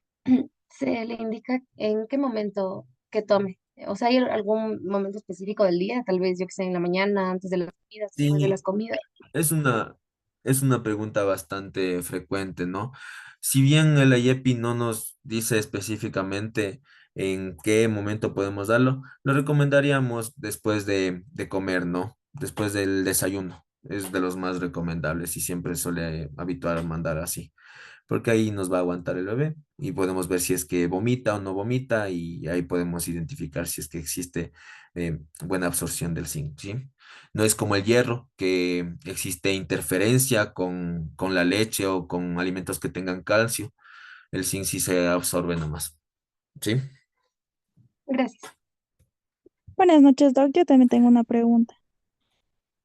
se le indica en qué momento que tome. O sea, ¿hay algún momento específico del día? Tal vez, yo que sé, en la mañana, antes de las comidas, después de Sí, las comidas. Es una, es una pregunta bastante frecuente, ¿no? Si bien el IEPI no nos dice específicamente en qué momento podemos darlo, lo recomendaríamos después de comer, ¿no? Después del desayuno. Es de los más recomendables y siempre suele habituar a mandar así, porque ahí nos va a aguantar el bebé y podemos ver si es que vomita o no vomita y ahí podemos identificar si es que existe buena absorción del zinc, ¿sí? No es como el hierro, que existe interferencia con la leche o con alimentos que tengan calcio. El zinc sí se absorbe nomás, ¿sí? Gracias. Buenas noches, Doc. Yo también tengo una pregunta.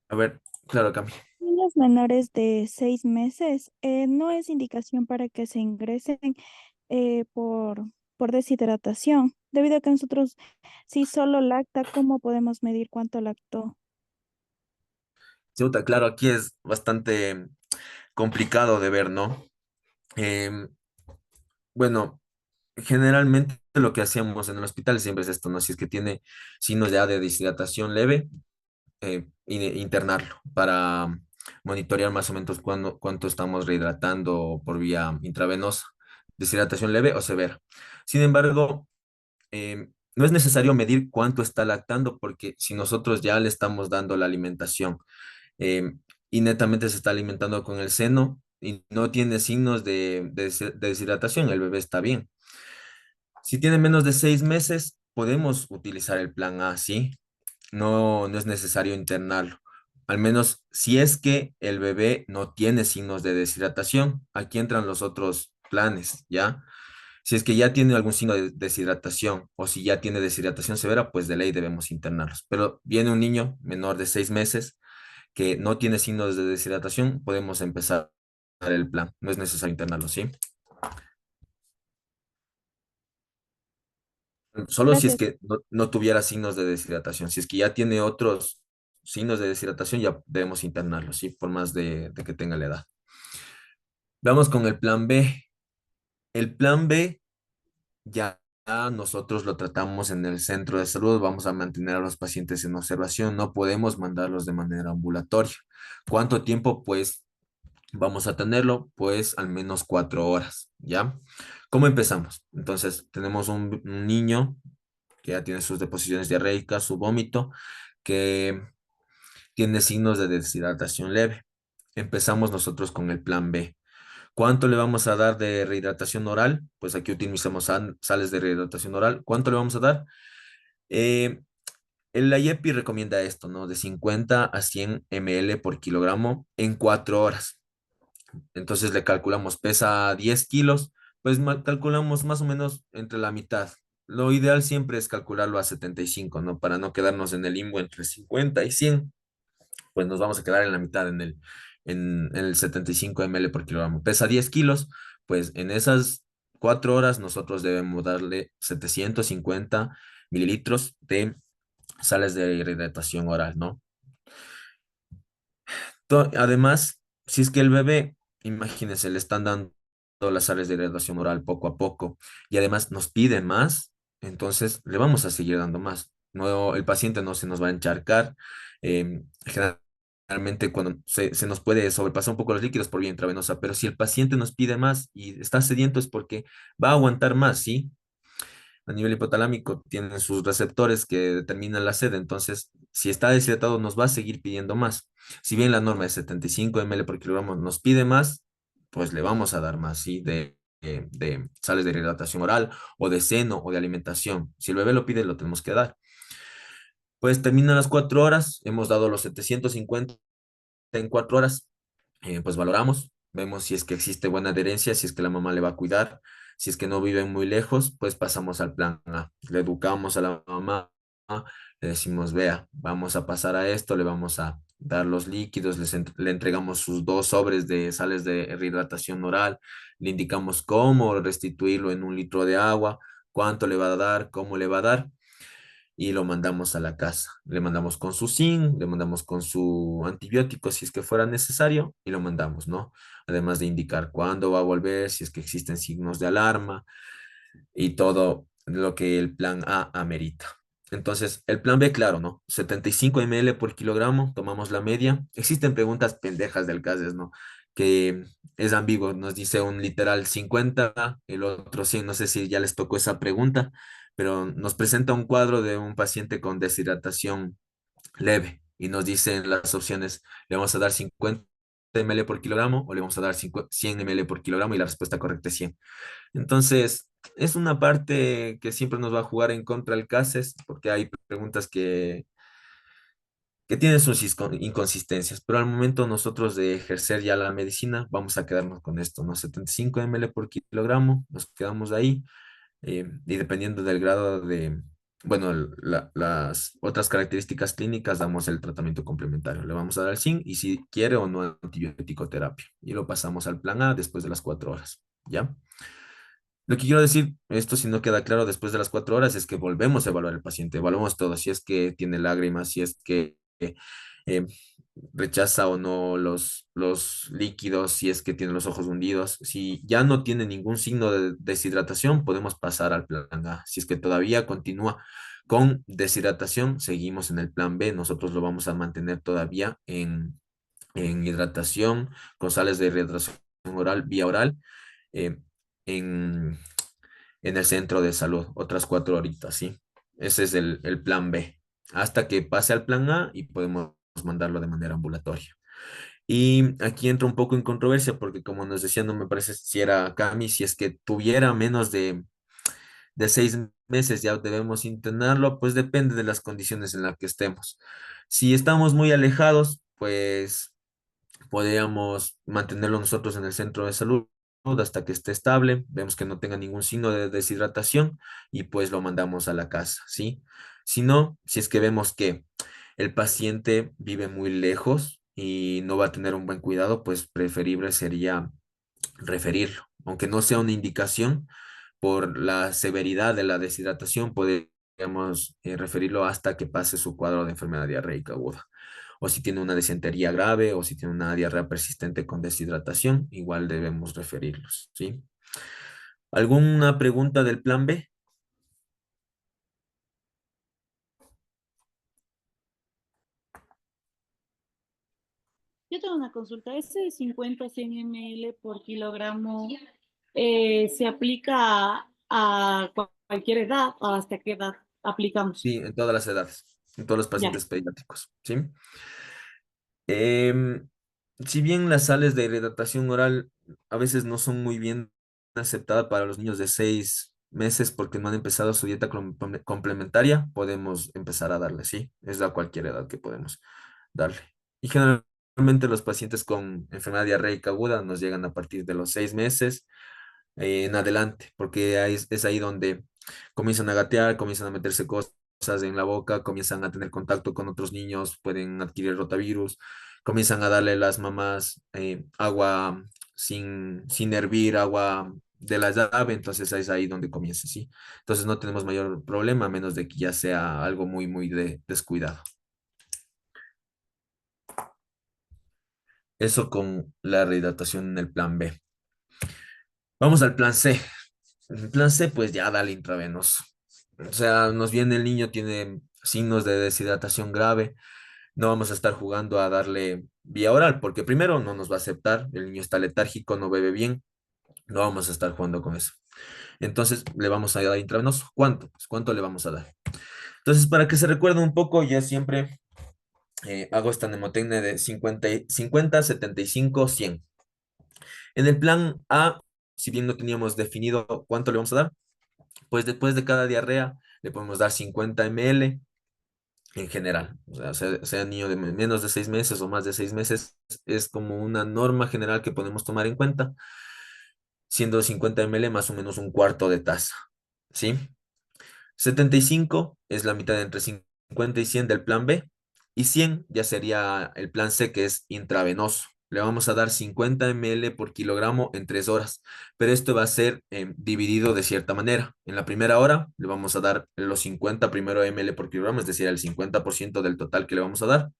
A ver, claro, Cami. Niños menores de 6 meses, ¿no es indicación para que se ingresen por deshidratación? Debido a que nosotros, si solo lacta, ¿cómo podemos medir cuánto lactó? Chuta, claro, aquí es bastante complicado de ver, ¿no? Em, bueno, generalmente lo que hacíamos en el hospital siempre es esto, ¿no? Si es que tiene signos ya de deshidratación leve, internarlo para monitorear más o menos cuánto estamos rehidratando por vía intravenosa, deshidratación leve o severa. Sin embargo, no es necesario medir cuánto está lactando porque si nosotros ya le estamos dando la alimentación eh, y netamente se está alimentando con el seno y no tiene signos de deshidratación, el bebé está bien. Si tiene menos de 6 meses, podemos utilizar el plan A, ¿sí? No es necesario internarlo. Al menos si es que el bebé no tiene signos de deshidratación, aquí entran los otros planes, ¿ya? Si es que ya tiene algún signo de deshidratación o si ya tiene deshidratación severa, pues de ley debemos internarlos. Pero viene un niño menor de 6 meses que no tiene signos de deshidratación, podemos empezar el plan. No es necesario internarlo, ¿sí? Solo si es Gracias. que no tuviera signos de deshidratación. Si es que ya tiene otros signos de deshidratación, ya debemos internarlo, ¿sí? Por más de que tenga la edad. Vamos con el plan B. El plan B ya nosotros lo tratamos en el centro de salud, vamos a mantener a los pacientes en observación, no podemos mandarlos de manera ambulatoria. ¿Cuánto tiempo? Pues vamos a tenerlo, pues al menos 4 horas, ¿ya? ¿Cómo empezamos? Entonces, tenemos un niño que ya tiene sus deposiciones diarreicas, su vómito, que tiene signos de deshidratación leve. Empezamos nosotros con el plan B. ¿Cuánto le vamos a dar de rehidratación oral? Pues aquí utilizamos sales de rehidratación oral. ¿Cuánto le vamos a dar? Eh, el IEPI recomienda esto, ¿no? De 50 a 100 ml por kilogramo en 4 horas. Entonces le calculamos, pesa 10 kilos, pues calculamos más o menos entre la mitad. Lo ideal siempre es calcularlo a 75, ¿no? Para no quedarnos en el limbo entre 50 y 100, pues nos vamos a quedar en la mitad, en el 75 ml por kilogramo. Pesa 10 kilos, pues en esas 4 horas nosotros debemos darle 750 mililitros de sales de hidratación oral, ¿no? Además, si es que el bebé, imagínense, le están dando las sales de hidratación oral poco a poco y además nos pide más, entonces le vamos a seguir dando más. No, el paciente no se nos va a encharcar. Generalmente cuando se nos puede sobrepasar un poco los líquidos por vía intravenosa, pero si el paciente nos pide más y está sediento es porque va a aguantar más, ¿sí? a nivel hipotalámico tienen sus receptores que determinan la sed, entonces si está deshidratado nos va a seguir pidiendo más. Si bien la norma es 75 ml por kilogramo nos pide más, pues le vamos a dar más, ¿sí? De sales de hidratación oral o de seno o de alimentación. Si el bebé lo pide, lo tenemos que dar. Pues terminan las 4 horas, hemos dado los 750 en 4 horas, pues valoramos, vemos si es que existe buena adherencia, si es que la mamá le va a cuidar, si es que no viven muy lejos, pues pasamos al plan A. Le educamos a la mamá, le decimos, vea, vamos a pasar a esto, le vamos a dar los líquidos, le entregamos sus 2 sobres de sales de rehidratación oral, le indicamos cómo restituirlo en 1 litro de agua, cuánto le va a dar, cómo le va a dar y lo mandamos a la casa. Le mandamos con su zinc, le mandamos con su antibiótico si es que fuera necesario y lo mandamos, ¿no? Además de indicar cuándo va a volver, si es que existen signos de alarma y todo lo que el plan A amerita. Entonces, el plan B, claro, ¿no? 75 ml por kilogramo, tomamos la media. Existen preguntas pendejas del CASES, ¿no? Que es ambiguo, nos dice un literal 50, el otro 100, no sé si ya les tocó esa pregunta, pero nos presenta un cuadro de un paciente con deshidratación leve y nos dicen las opciones, le vamos a dar 50 ml por kilogramo o le vamos a dar 100 ml por kilogramo y la respuesta correcta es 100. Entonces, es una parte que siempre nos va a jugar en contra el CASES porque hay preguntas que tienen sus inconsistencias, pero al momento nosotros de ejercer ya la medicina, vamos a quedarnos con esto, ¿no? 75 ml por kilogramo, nos quedamos ahí, y dependiendo del grado de, bueno, las otras características clínicas, damos el tratamiento complementario. Le vamos a dar el zinc y si quiere o no antibiótico terapia. Y lo pasamos al plan A después de las 4 horas, ¿ya? Lo que quiero decir, esto si no queda claro después de las 4 horas, es que volvemos a evaluar al paciente, evaluamos todo, si es que tiene lágrimas, si es que eh, rechaza o no los líquidos, si es que tiene los ojos hundidos. Si ya no tiene ningún signo de deshidratación, podemos pasar al plan A. Si es que todavía continúa con deshidratación, seguimos en el plan B. Nosotros lo vamos a mantener todavía en hidratación, con sales de hidratación oral, vía oral, eh, en, en el centro de salud, otras 4 horitas, ¿sí? Ese es el plan B, hasta que pase al plan A y podemos mandarlo de manera ambulatoria. Y aquí entra un poco en controversia porque como nos decía, no me parece si era Cami, si es que tuviera menos de 6 meses ya debemos internarlo, pues depende de las condiciones en las que estemos. Si estamos muy alejados, pues podríamos mantenerlo nosotros en el centro de salud hasta que esté estable, vemos que no tenga ningún signo de deshidratación y pues lo mandamos a la casa, ¿sí? Si no, si es que vemos que el paciente vive muy lejos y no va a tener un buen cuidado, pues preferible sería referirlo, aunque no sea una indicación por la severidad de la deshidratación, podríamos referirlo hasta que pase su cuadro de enfermedad diarreica aguda. O si tiene una disentería grave o si tiene una diarrea persistente con deshidratación, igual debemos referirlos, ¿sí? ¿Alguna pregunta del plan B? Yo tengo una consulta. Ese 50-100 ml por kilogramo se aplica a cualquier edad o hasta qué edad aplicamos. Sí, en todas las edades, en todos los Ya. pacientes pediátricos, ¿sí? Em, si bien las sales de hidratación oral a veces no son muy bien aceptadas para los niños de 6 meses porque no han empezado su dieta complementaria, podemos empezar a darle, sí, es a cualquier edad que podemos darle. Y generalmente los pacientes con enfermedad diarreica aguda nos llegan a partir de los 6 meses en adelante, porque ahí es ahí donde comienzan a gatear, comienzan a meterse cosas en la boca, comienzan a tener contacto con otros niños, pueden adquirir rotavirus, comienzan a darle las mamás agua sin hervir, agua de la llave, entonces es ahí donde comienza, ¿sí? Entonces no tenemos mayor problema, a menos de que ya sea algo muy descuidado. Eso con la rehidratación en el plan B. Vamos al plan C. En plan C, pues ya dale intravenoso. O sea, nos viene el niño, tiene signos de deshidratación grave. No vamos a estar jugando a darle vía oral, porque primero no nos va a aceptar. El niño está letárgico, no bebe bien. No vamos a estar jugando con eso. Entonces le vamos a dar intravenoso. ¿Cuánto? Pues, ¿cuánto le vamos a dar? Entonces, para que se recuerde un poco, ya siempre hago esta mnemotecnia de 50, 75, 100. En el plan A, si bien no teníamos definido cuánto le vamos a dar, pues después de cada diarrea le podemos dar 50 ml en general. O sea niño de menos de 6 meses o más de 6 meses, es como una norma general que podemos tomar en cuenta, siendo 50 ml más o menos un cuarto de taza, ¿sí? 75 es la mitad entre 50 y 100 del plan B, y 100 ya sería el plan C, que es intravenoso. Le vamos a dar 50 ml por kilogramo en 3 horas, pero esto va a ser dividido de cierta manera. En la primera hora le vamos a dar los 50 primero ml por kilogramo, es decir, el 50% del total que le vamos a dar.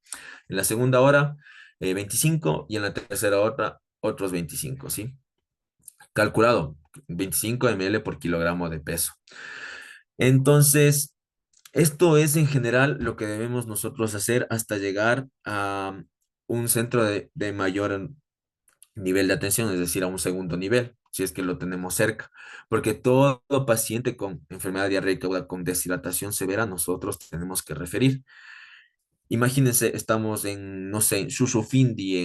En la segunda hora, 25, y en la tercera hora, otros 25, ¿sí? Calculado, 25 ml por kilogramo de peso. Entonces, esto es en general lo que debemos nosotros hacer hasta llegar a un centro de mayor nivel de atención, es decir, a un segundo nivel, si es que lo tenemos cerca, porque todo paciente con enfermedad diarreica aguda con deshidratación severa, nosotros tenemos que referir. Imagínense, estamos en, no sé, en Shushufindi,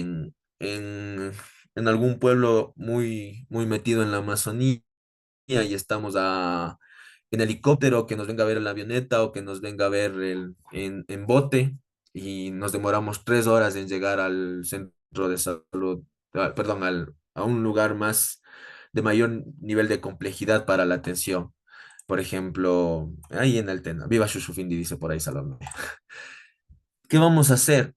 en algún pueblo muy, muy metido en la Amazonía, y estamos en helicóptero, que nos venga a ver en la avioneta o que nos venga a ver en bote, y nos demoramos 3 horas en llegar al centro de salud, perdón, a un lugar más de mayor nivel de complejidad para la atención. Por ejemplo, ahí en Altena, viva Shushufindi, dice por ahí Salomé. ¿Qué vamos a hacer?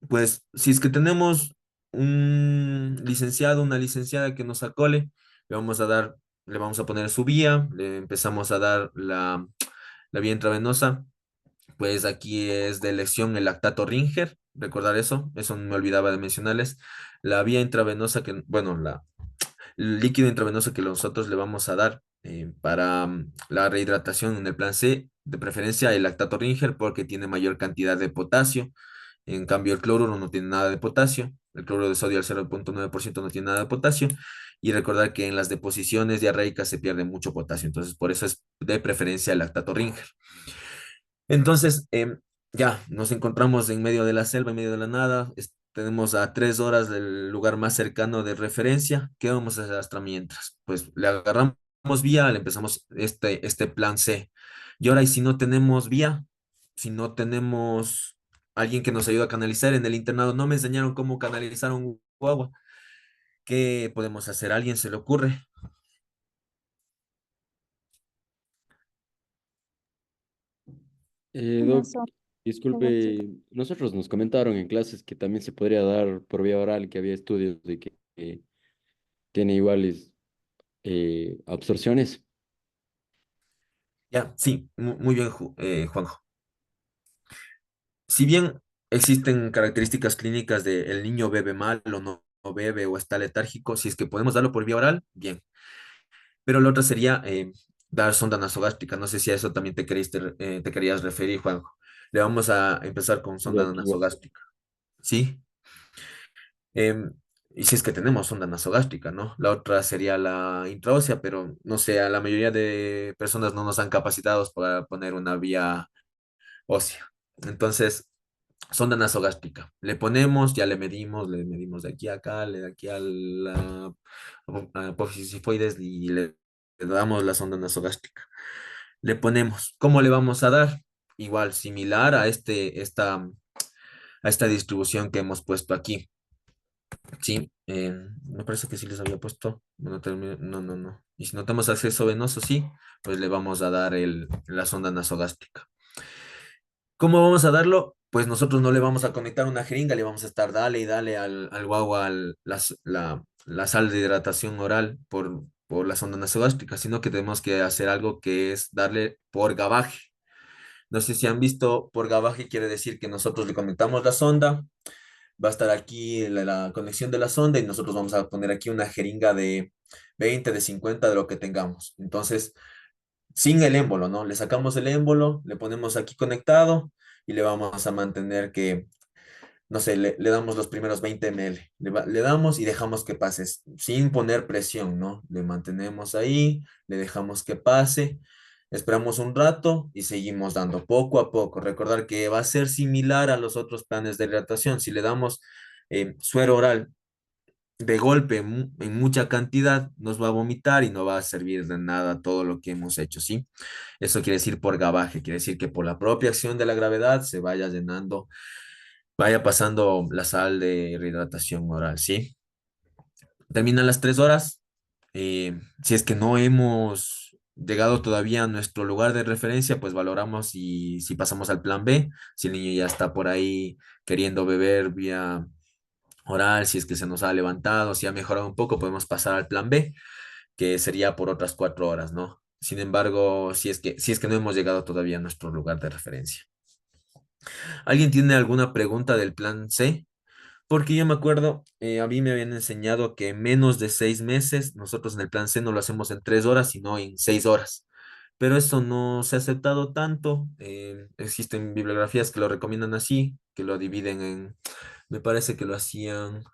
Pues si es que tenemos un licenciado, una licenciada que nos acole, le vamos a poner su vía, le empezamos a dar la vía intravenosa. Pues aquí es de elección el lactato Ringer, recordar eso no me olvidaba de mencionarles. La vía intravenosa bueno, el líquido intravenoso que nosotros le vamos a dar para la rehidratación en el plan C, de preferencia el lactato Ringer, porque tiene mayor cantidad de potasio. En cambio, el cloruro no tiene nada de potasio. El cloruro de sodio al 0,9% no tiene nada de potasio. Y recordar que en las deposiciones diarreicas se pierde mucho potasio. Entonces, por eso es de preferencia el lactato Ringer. Entonces, ya nos encontramos en medio de la selva, en medio de la nada. Tenemos a 3 horas del lugar más cercano de referencia. ¿Qué vamos a hacer hasta mientras? Pues le agarramos vía, le empezamos este plan C. Y ahora, y si no tenemos vía, si no tenemos alguien que nos ayude a canalizar en el internado, no me enseñaron cómo canalizar un guagua. ¿Qué podemos hacer? ¿A alguien se le ocurre? Una Doc, sonda gástrica. disculpe, nosotros nos comentaron en clases que también se podría dar por vía oral, que había estudios de que tiene iguales absorciones. Ya, sí, muy bien, Juanjo. Si bien existen características clínicas de el niño bebe mal o no bebe o está letárgico, si es que podemos darlo por vía oral, bien. Pero la otra sería dar sonda nasogástrica. No sé si a eso también te querías referir, Juanjo. Le vamos a empezar con sonda Igual, igual. nasogástrica, ¿sí? Em, y si es que tenemos sonda nasogástrica, ¿no? La otra sería la intraósea, pero no sé, a la mayoría de personas no nos han capacitado para poner una vía ósea. Entonces, sonda nasogástrica. Le ponemos, ya le medimos de aquí a acá, de aquí a la apófisis sifoides, y le damos la sonda nasogástrica. Le ponemos, ¿cómo le vamos a dar? Igual, similar a esta distribución que hemos puesto aquí. Sí, me parece que sí les había puesto. Bueno, no, no, no. Y si no tenemos acceso venoso, sí, pues le vamos a dar la sonda nasogástrica. ¿Cómo vamos a darlo? Pues nosotros no le vamos a conectar una jeringa, le vamos a estar dale y dale al guagua la sal de hidratación oral por la sonda nasogástrica, sino que tenemos que hacer algo que es darle por gabaje. No sé si han visto por gabaje, quiere decir que nosotros le conectamos la sonda, va a estar aquí la conexión de la sonda, y nosotros vamos a poner aquí una jeringa de 20, de 50, de lo que tengamos. Entonces, sin el émbolo, ¿no? Le sacamos el émbolo, le ponemos aquí conectado y le vamos a mantener que no sé, le damos los primeros 20 ml, le damos y dejamos que pase, sin poner presión, ¿no? Le mantenemos ahí, le dejamos que pase, esperamos un rato y seguimos dando poco a poco. Recordar que va a ser similar a los otros planes de hidratación. Si le damos suero oral de golpe en mucha cantidad, nos va a vomitar y no va a servir de nada todo lo que hemos hecho, ¿sí? Eso quiere decir por gabaje, quiere decir que por la propia acción de la gravedad se vaya llenando, vaya pasando la sal de rehidratación oral, ¿sí? Terminan las 3 horas. Si es que no hemos llegado todavía a nuestro lugar de referencia, pues valoramos si pasamos al plan B, si el niño ya está por ahí queriendo beber vía oral, si es que se nos ha levantado, si ha mejorado un poco, podemos pasar al plan B, que sería por otras 4 horas, ¿no? Sin embargo, si es que no hemos llegado todavía a nuestro lugar de referencia. ¿Alguien tiene alguna pregunta del plan C? Porque yo me acuerdo, a mí me habían enseñado que en menos de 6 meses, nosotros en el plan C no lo hacemos en 3 horas, sino en 6 horas. Pero eso no se ha aceptado tanto. Existen bibliografías que lo recomiendan así, que lo dividen me parece que lo hacían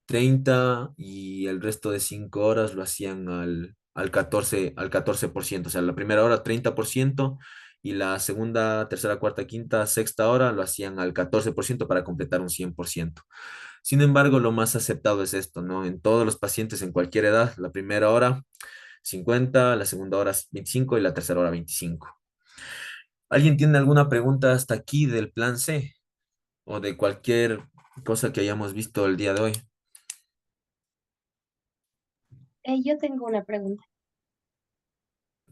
30 y el resto de 5 horas lo hacían al 14%. O sea, la primera hora 30% y la segunda, tercera, cuarta, quinta, sexta hora lo hacían al 14% para completar un 100%. Sin embargo, lo más aceptado es esto, ¿no? En todos los pacientes en cualquier edad, la primera hora 50, la segunda hora 25 y la tercera hora 25. ¿Alguien tiene alguna pregunta hasta aquí del plan C o de cualquier cosa que hayamos visto el día de hoy? Yo tengo una pregunta.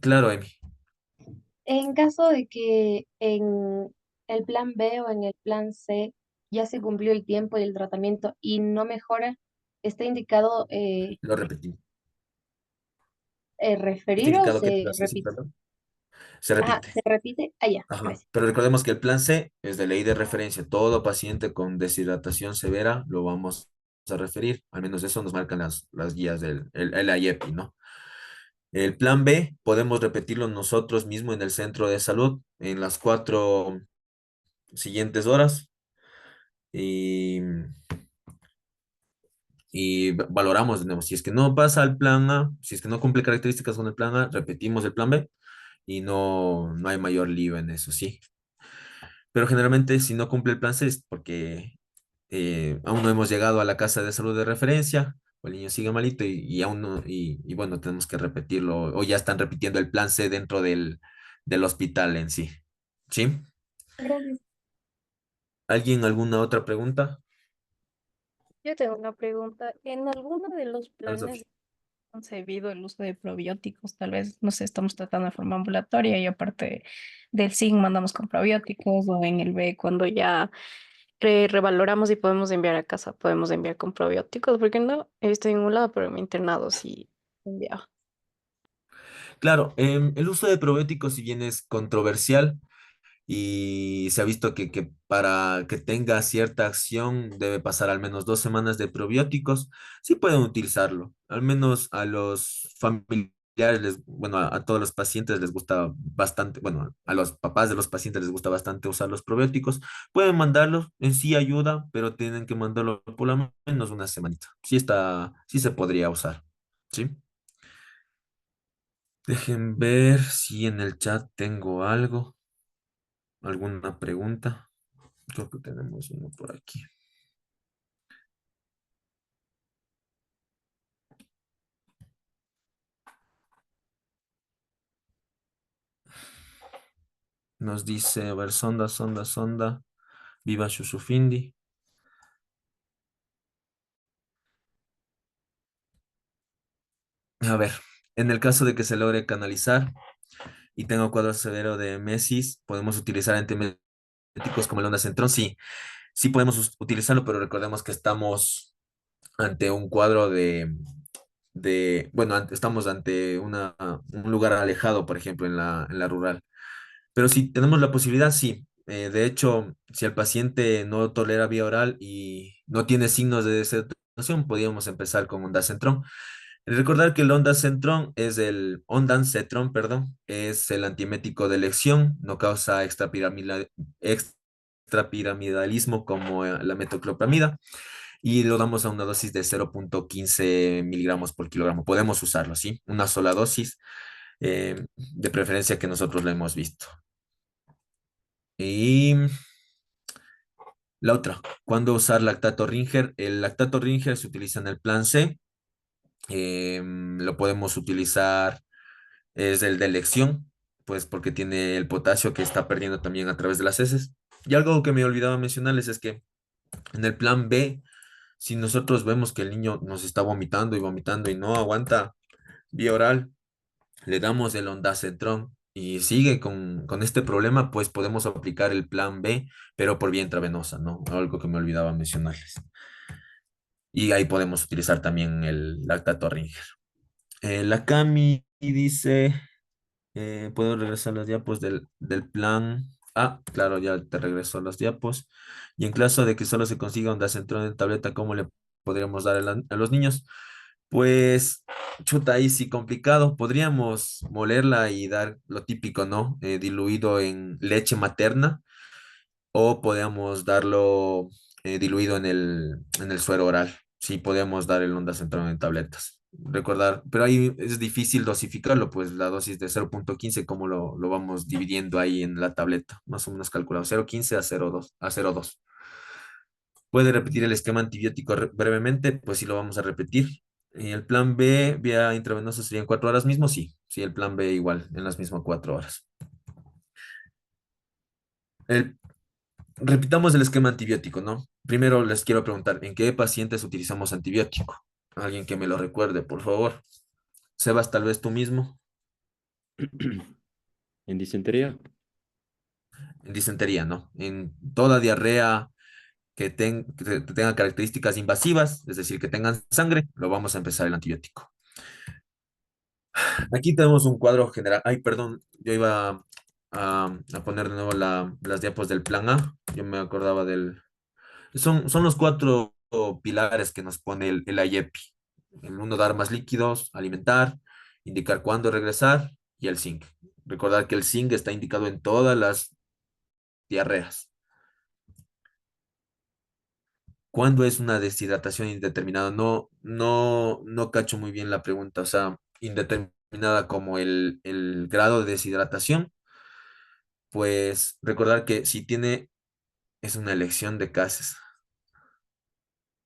Claro, Emi. En caso de que en el plan B o en el plan C ya se cumplió el tiempo y el tratamiento y no mejora, ¿está indicado Lo repetí. ¿Está referir o indicado que se tras ese, repite? perdón? Se Ajá, repite. se repite. Ah, ya, Ajá. gracias. Pero recordemos que el plan C es de ley de referencia. Todo paciente con deshidratación severa lo vamos a referir. Al menos eso nos marcan las guías del el IEPI, ¿no? El plan B podemos repetirlo nosotros mismos en el centro de salud en las 4 siguientes horas y, y valoramos de nuevo. Si es que no pasa al plan A, si es que no cumple características con el plan A, repetimos el plan B y no hay mayor lío en eso, sí. Pero generalmente si no cumple el plan C es porque aún no hemos llegado a la casa de salud de referencia, o el niño sigue malito y aún no, y bueno, tenemos que repetirlo, o ya están repitiendo el plan C dentro del hospital en sí. ¿Sí? Gracias. ¿Alguien alguna otra pregunta? Yo tengo una pregunta. ¿En alguno de los Dale, planes Sofía. concebido el uso de probióticos? Tal vez, no sé, estamos tratando de forma ambulatoria y aparte del SIG mandamos con probióticos o en el B cuando ya revaloramos y podemos enviar a casa, podemos enviar con probióticos, porque no he visto en ningún lado, pero en mi internado sí enviaba. Claro, el uso de probióticos, si bien es controversial, y se ha visto que para que tenga cierta acción debe pasar al menos 2 semanas de probióticos. Sí pueden utilizarlo, al menos a los familiares, bueno, a todos los pacientes les gusta bastante, bueno, a los papás de los pacientes les gusta bastante usar los probióticos. Pueden mandarlos, en sí ayuda, pero tienen que mandarlo por lo menos una semanita. Sí está, sí se podría usar, ¿sí? Dejen ver si en el chat tengo algo, alguna pregunta. Creo que tenemos uno por aquí. Nos dice, a ver, sonda. Viva Shushufindi. A ver, en el caso de que se logre canalizar y tenga cuadro severo de mesis, podemos utilizar antieméticos como el ondansetron. Sí, sí podemos utilizarlo, pero recordemos que estamos ante un cuadro bueno, estamos ante un lugar alejado, por ejemplo, en la rural. Pero si tenemos la posibilidad, sí. De hecho, si el paciente no tolera vía oral y no tiene signos de deshidratación, podríamos empezar con ondansetron. Recordar que el ondansetron, perdón, es el antiemético de elección, no causa extrapiramidalismo como la metoclopramida y lo damos a una dosis de 0,15 miligramos por kilogramo. Podemos usarlo, ¿sí? Una sola dosis, de preferencia que nosotros lo hemos visto. Y la otra, ¿cuándo usar lactato Ringer? El lactato Ringer se utiliza en el plan C. Lo podemos utilizar, es el de elección, pues porque tiene el potasio que está perdiendo también a través de las heces. Y algo que me olvidaba mencionarles es que en el plan B, si nosotros vemos que el niño nos está vomitando y no aguanta vía oral, le damos el ondansetron y sigue con este problema, pues podemos aplicar el plan B, pero por vía intravenosa, ¿no? Algo que me olvidaba mencionarles. Y ahí podemos utilizar también el lactato Ringer. La Cami dice, ¿puedo regresar las diapos del plan? Ah, claro, ya te regreso las diapos. Y en caso de que solo se consiga ondansetron en tableta, ¿cómo le podríamos dar a los niños? Pues, chuta, ahí sí complicado. Podríamos molerla y dar lo típico, ¿no? Diluido en leche materna o podríamos darlo diluido en el suero oral. Sí, podríamos dar el ondansetron en tabletas. Recordar, pero ahí es difícil dosificarlo, pues la dosis de 0,15, ¿cómo lo vamos dividiendo ahí en la tableta? Más o menos calculado, 0,15 a 0,2. ¿Puede repetir el esquema antibiótico brevemente? Pues sí, lo vamos a repetir. Y el plan B, vía intravenosa, serían 4 horas mismo, sí. Sí, el plan B igual, en las mismas 4 horas. Repitamos el esquema antibiótico, ¿no? Primero les quiero preguntar, ¿en qué pacientes utilizamos antibiótico? Alguien que me lo recuerde, por favor. Sebas, tal vez tú mismo. En disentería, En disentería, ¿no? En toda diarrea que tenga características invasivas, es decir, que tengan sangre, lo vamos a empezar el antibiótico. Aquí tenemos un cuadro general. Ay, perdón, yo iba a poner de nuevo las diapos del plan A. Yo me acordaba son los 4 pilares que nos pone el IEPI. El uno, dar más líquidos, alimentar, indicar cuándo regresar y el zinc. Recordar que el zinc está indicado en todas las diarreas. ¿Cuándo es una deshidratación indeterminada? No cacho muy bien la pregunta. O sea, indeterminada como el grado de deshidratación. Pues recordar que si es una elección de casos.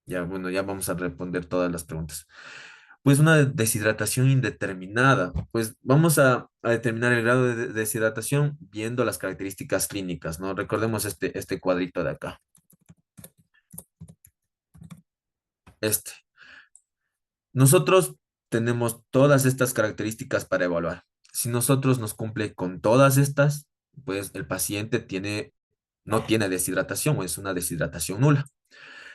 Ya, bueno, ya vamos a responder todas las preguntas. Pues una deshidratación indeterminada. Pues vamos a determinar el grado de deshidratación viendo las características clínicas, ¿no? Recordemos este cuadrito de acá. Este. Nosotros tenemos todas estas características para evaluar. Si nosotros nos cumple con todas estas, pues el paciente no tiene deshidratación o es una deshidratación nula.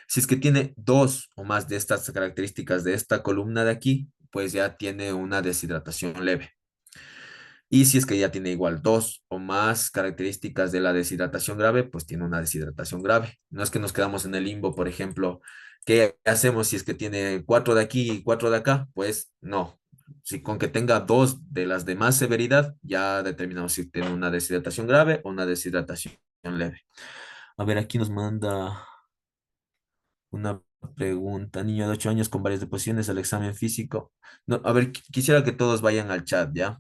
Si es que tiene 2 o más de estas características de esta columna de aquí, pues ya tiene una deshidratación leve. Y si es que ya tiene igual 2 o más características de la deshidratación grave, pues tiene una deshidratación grave. No es que nos quedamos en el limbo, por ejemplo, ¿qué hacemos si es que tiene 4 de aquí y 4 de acá? Pues no. Si con que tenga 2 de las de más severidad, ya determinamos si tiene una deshidratación grave o una deshidratación leve. A ver, aquí nos manda una pregunta. Niño de 8 años con varias deposiciones al examen físico. No, a ver, quisiera que todos vayan al chat, ¿ya?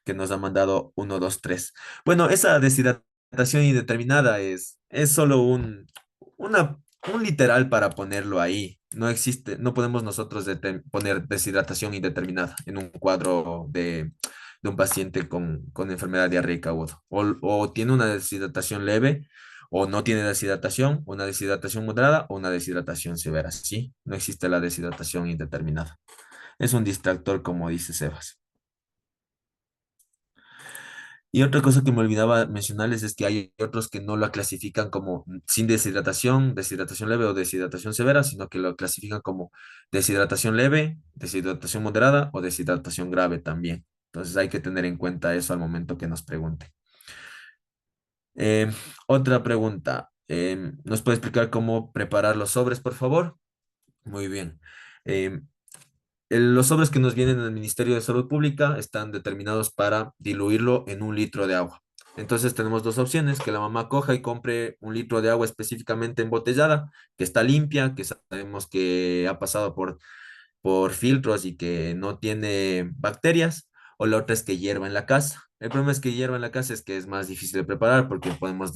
Que nos ha mandado 1, 2, 3. Bueno, esa deshidratación indeterminada es solo un literal para ponerlo ahí. No existe, no podemos nosotros poner deshidratación indeterminada en un cuadro de un paciente con enfermedad diarreica aguda. O tiene una deshidratación leve, o no tiene deshidratación, una deshidratación moderada o una deshidratación severa. Sí, no existe la deshidratación indeterminada. Es un distractor, como dice Sebas. Y otra cosa que me olvidaba mencionarles es que hay otros que no la clasifican como sin deshidratación, deshidratación leve o deshidratación severa, sino que lo clasifican como deshidratación leve, deshidratación moderada o deshidratación grave también. Entonces hay que tener en cuenta eso al momento que nos pregunten. Otra pregunta. ¿Nos puede explicar cómo preparar los sobres, por favor? Muy bien. Los sobres que nos vienen del Ministerio de Salud Pública están determinados para diluirlo en 1 litro de agua. Entonces tenemos dos opciones, que la mamá coja y compre un litro de agua específicamente embotellada, que está limpia, que sabemos que ha pasado por filtros y que no tiene bacterias, o la otra es que hierva en la casa. El problema es que hierva en la casa es que es más difícil de preparar porque debemos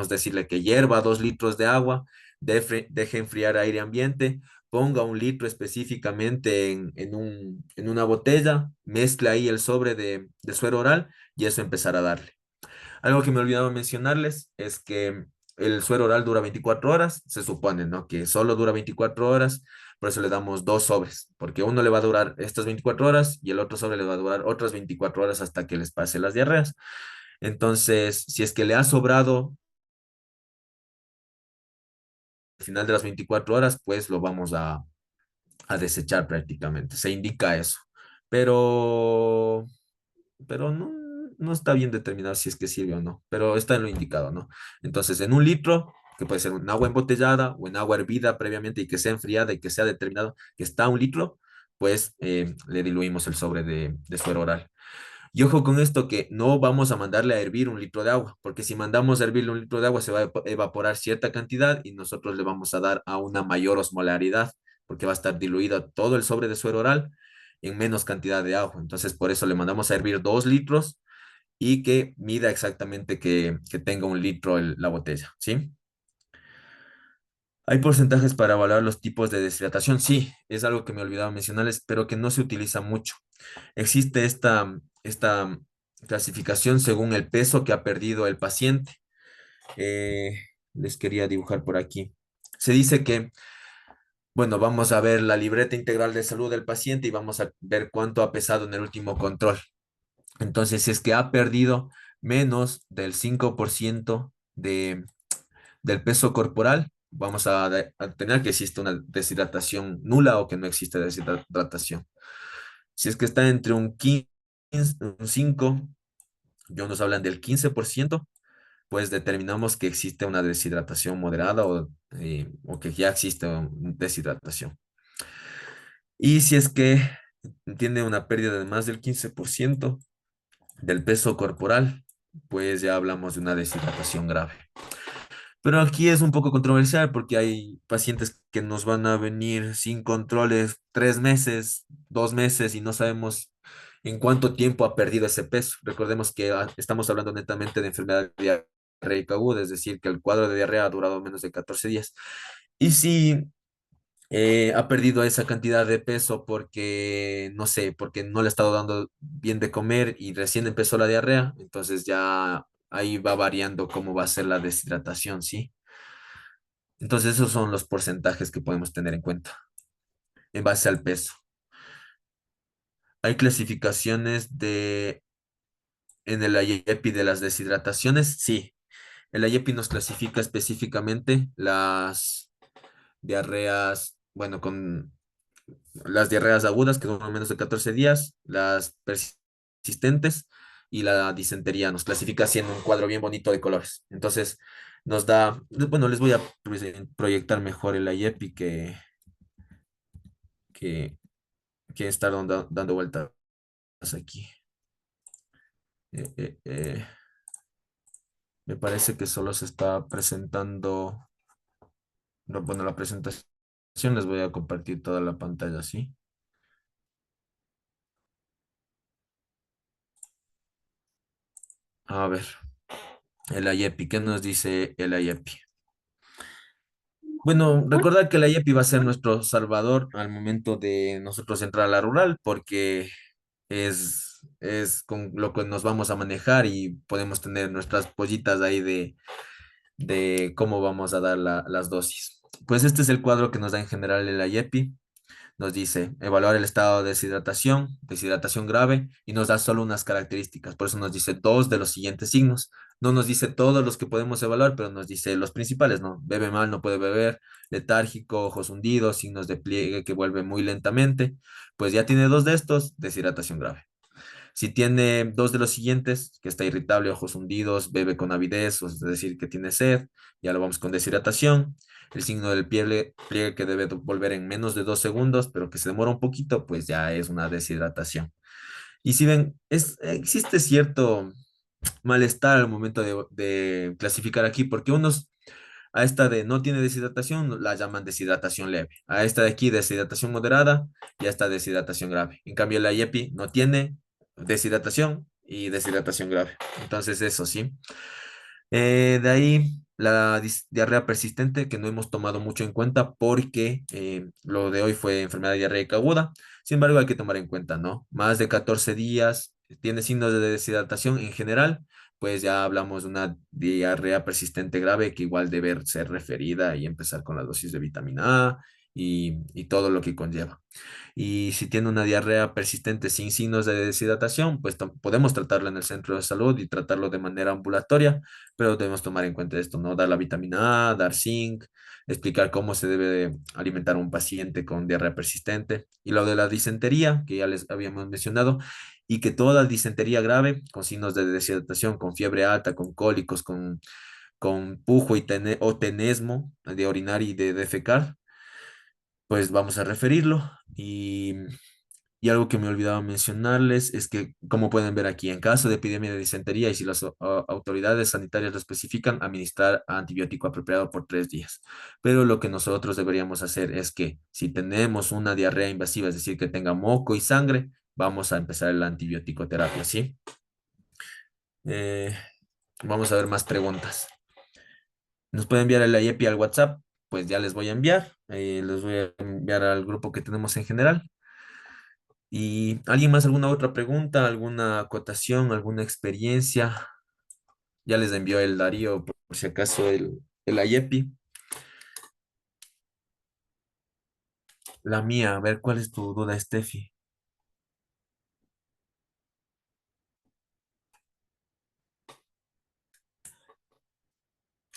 decirle que hierva 2 litros de agua, deje enfriar aire ambiente, ponga un litro específicamente en una botella, mezcle ahí el sobre de suero oral y eso empezar a darle. Algo que me olvidaba mencionarles es que el suero oral dura 24 horas, se supone, ¿no? Que solo dura 24 horas, por eso le damos 2 sobres, porque uno le va a durar estas 24 horas y el otro sobre le va a durar otras 24 horas hasta que les pase las diarreas. Entonces, si es que le ha sobrado al final de las 24 horas, pues lo vamos a desechar prácticamente. Se indica eso. Pero pero no está bien determinado si es que sirve o no, pero está en lo indicado, ¿no? Entonces, en un litro, que puede ser en agua embotellada o en agua hervida previamente y que sea enfriada y que sea determinado que está a 1 litro, pues le diluimos el sobre de suero oral. Y ojo con esto que no vamos a mandarle a hervir 1 litro de agua, porque si mandamos a hervir 1 litro de agua se va a evaporar cierta cantidad y nosotros le vamos a dar a una mayor osmolaridad, porque va a estar diluido todo el sobre de suero oral en menos cantidad de agua. Entonces, por eso le mandamos a hervir 2 litros y que mida exactamente que tenga 1 litro la botella, ¿sí? ¿Hay porcentajes para evaluar los tipos de deshidratación? Sí, es algo que me olvidaba mencionarles, pero que no se utiliza mucho. Existe esta clasificación según el peso que ha perdido el paciente. Eh, Les quería dibujar por aquí. Se dice que, bueno, vamos a ver la libreta integral de salud del paciente y vamos a ver cuánto ha pesado en el último control. Entonces, si es que ha perdido menos del 5% del peso corporal, vamos a tener que existe una deshidratación nula o que no existe deshidratación. Si es que está entre un 15, un 5, yo nos hablan del 15%, pues determinamos que existe una deshidratación moderada o que ya existe una deshidratación. Y si es que tiene una pérdida de más del 15% del peso corporal, pues ya hablamos de una deshidratación grave. Pero aquí es un poco controversial porque hay pacientes que nos van a venir sin controles 3 meses, 2 meses y no sabemos en cuánto tiempo ha perdido ese peso. Recordemos que estamos hablando netamente de enfermedad diarreica aguda, es decir, que el cuadro de diarrea ha durado menos de 14 días. Y si ha perdido esa cantidad de peso porque, no sé, porque no le ha estado dando bien de comer y recién empezó la diarrea, entonces ya ahí va variando cómo va a ser la deshidratación, ¿sí? Entonces esos son los porcentajes que podemos tener en cuenta en base al peso. Hay clasificaciones en el IEPI de las deshidrataciones, sí. El IEPI nos clasifica específicamente las diarreas, bueno, con las diarreas agudas, que duran menos de 14 días, las persistentes y la disentería. Nos clasifica haciendo un cuadro bien bonito de colores. Entonces, nos da, bueno, les voy a proyectar mejor el IEPI que, que estar dando vueltas aquí. Eh, eh, eh, Me parece que solo se está presentando, no, bueno, la presentación les voy a compartir toda la pantalla, ¿sí? A ver, el IEPI, ¿qué nos dice el IEPI? Bueno, recordar que la IEPI va a ser nuestro salvador al momento de nosotros entrar a la rural, porque es con lo que nos vamos a manejar y podemos tener nuestras pollitas ahí de cómo vamos a dar las dosis. Pues este es el cuadro que nos da en general el IEPI. Nos dice evaluar el estado de deshidratación grave, y nos da solo unas características. Por eso nos dice dos de los siguientes signos. No nos dice todos los que podemos evaluar, pero nos dice los principales, ¿no? Bebe mal, no puede beber, letárgico, ojos hundidos, signos de pliegue que vuelve muy lentamente. Pues ya tiene dos de estos, deshidratación grave. Si tiene dos de los siguientes, que está irritable, ojos hundidos, bebe con avidez, es decir, que tiene sed, ya lo vamos con deshidratación. El signo del pliegue que debe volver en menos de 2 segundos, pero que se demora un poquito, pues ya es una deshidratación. Y si ven, existe cierto malestar al momento de clasificar aquí, porque unos a esta de no tiene deshidratación la llaman deshidratación leve, a esta de aquí deshidratación moderada y a esta deshidratación grave. En cambio la IEPI no tiene deshidratación y deshidratación grave. Entonces eso sí. De ahí la diarrea persistente que no hemos tomado mucho en cuenta porque lo de hoy fue enfermedad diarreica aguda. Sin embargo, hay que tomar en cuenta, ¿no? Más de 14 días, tiene signos de deshidratación en general, pues ya hablamos de una diarrea persistente grave que igual debe ser referida y empezar con la dosis de vitamina A y todo lo que conlleva. Y si tiene una diarrea persistente sin signos de deshidratación, pues podemos tratarla en el centro de salud y tratarlo de manera ambulatoria, pero debemos tomar en cuenta esto, ¿no? Dar la vitamina A, dar zinc, explicar cómo se debe de alimentar a un paciente con diarrea persistente. Y lo de la disentería, que ya les habíamos mencionado, y que toda disentería grave, con signos de deshidratación, con fiebre alta, con cólicos, con pujo o tenesmo de orinar y de defecar, pues vamos a referirlo. Y algo que me olvidaba mencionarles es que, como pueden ver aquí, en caso de epidemia de disentería y si las autoridades sanitarias lo especifican, administrar antibiótico apropiado por 3 días. Pero lo que nosotros deberíamos hacer es que si tenemos una diarrea invasiva, es decir, que tenga moco y sangre, vamos a empezar la antibiótico terapia, ¿sí? Eh, Vamos a ver más preguntas. Nos pueden enviar el IEPI al WhatsApp, pues ya les voy a enviar. Les voy a enviar al grupo que tenemos en general. ¿Y alguien más, alguna otra pregunta, alguna acotación, alguna experiencia? Ya les envió el Darío, por si acaso, el IEPI. La mía, a ver, ¿cuál es tu duda, Steffi?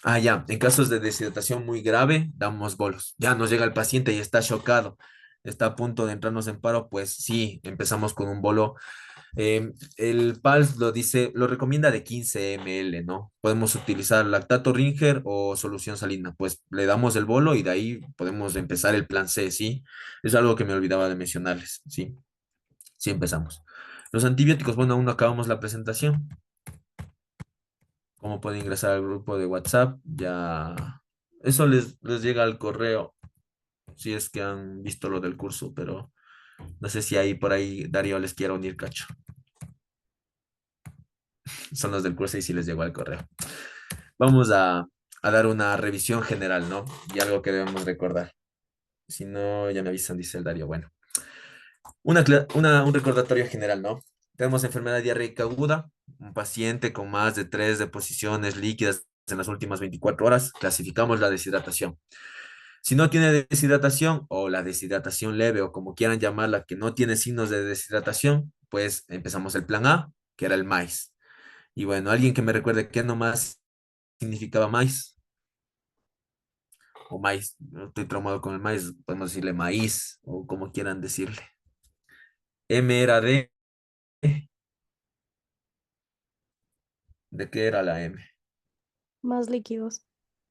Ah, ya, en casos de deshidratación muy grave, damos bolos. Ya nos llega el paciente y está chocado, está a punto de entrarnos en paro, pues sí, empezamos con un bolo. El PALS lo dice, lo recomienda de 15 ml, ¿no? Podemos utilizar lactato Ringer o solución salina, pues le damos el bolo y de ahí podemos empezar el plan C, ¿sí? Es algo que me olvidaba de mencionarles, ¿sí? Sí empezamos. Los antibióticos, bueno, aún no acabamos la presentación. ¿Cómo pueden ingresar al grupo de WhatsApp? Ya, eso les llega al correo, si es que han visto lo del curso, pero no sé si ahí por ahí Darío les quiera unir, cacho. Son los del curso y si les llegó al correo. Vamos a dar una revisión general, ¿no? Y algo que debemos recordar. Si no, ya me avisan, dice el Darío. Bueno, un recordatorio general, ¿no? Tenemos enfermedad diarreica aguda, un paciente con más de 3 deposiciones líquidas en las últimas 24 horas, clasificamos la deshidratación. Si no tiene deshidratación o la deshidratación leve o como quieran llamarla, que no tiene signos de deshidratación, pues empezamos el plan A, que era el maíz. Y bueno, alguien que me recuerde qué nomás significaba maíz o maíz. No estoy traumado con el maíz, podemos decirle maíz o como quieran decirle. M era ¿de qué era la M? Más líquidos.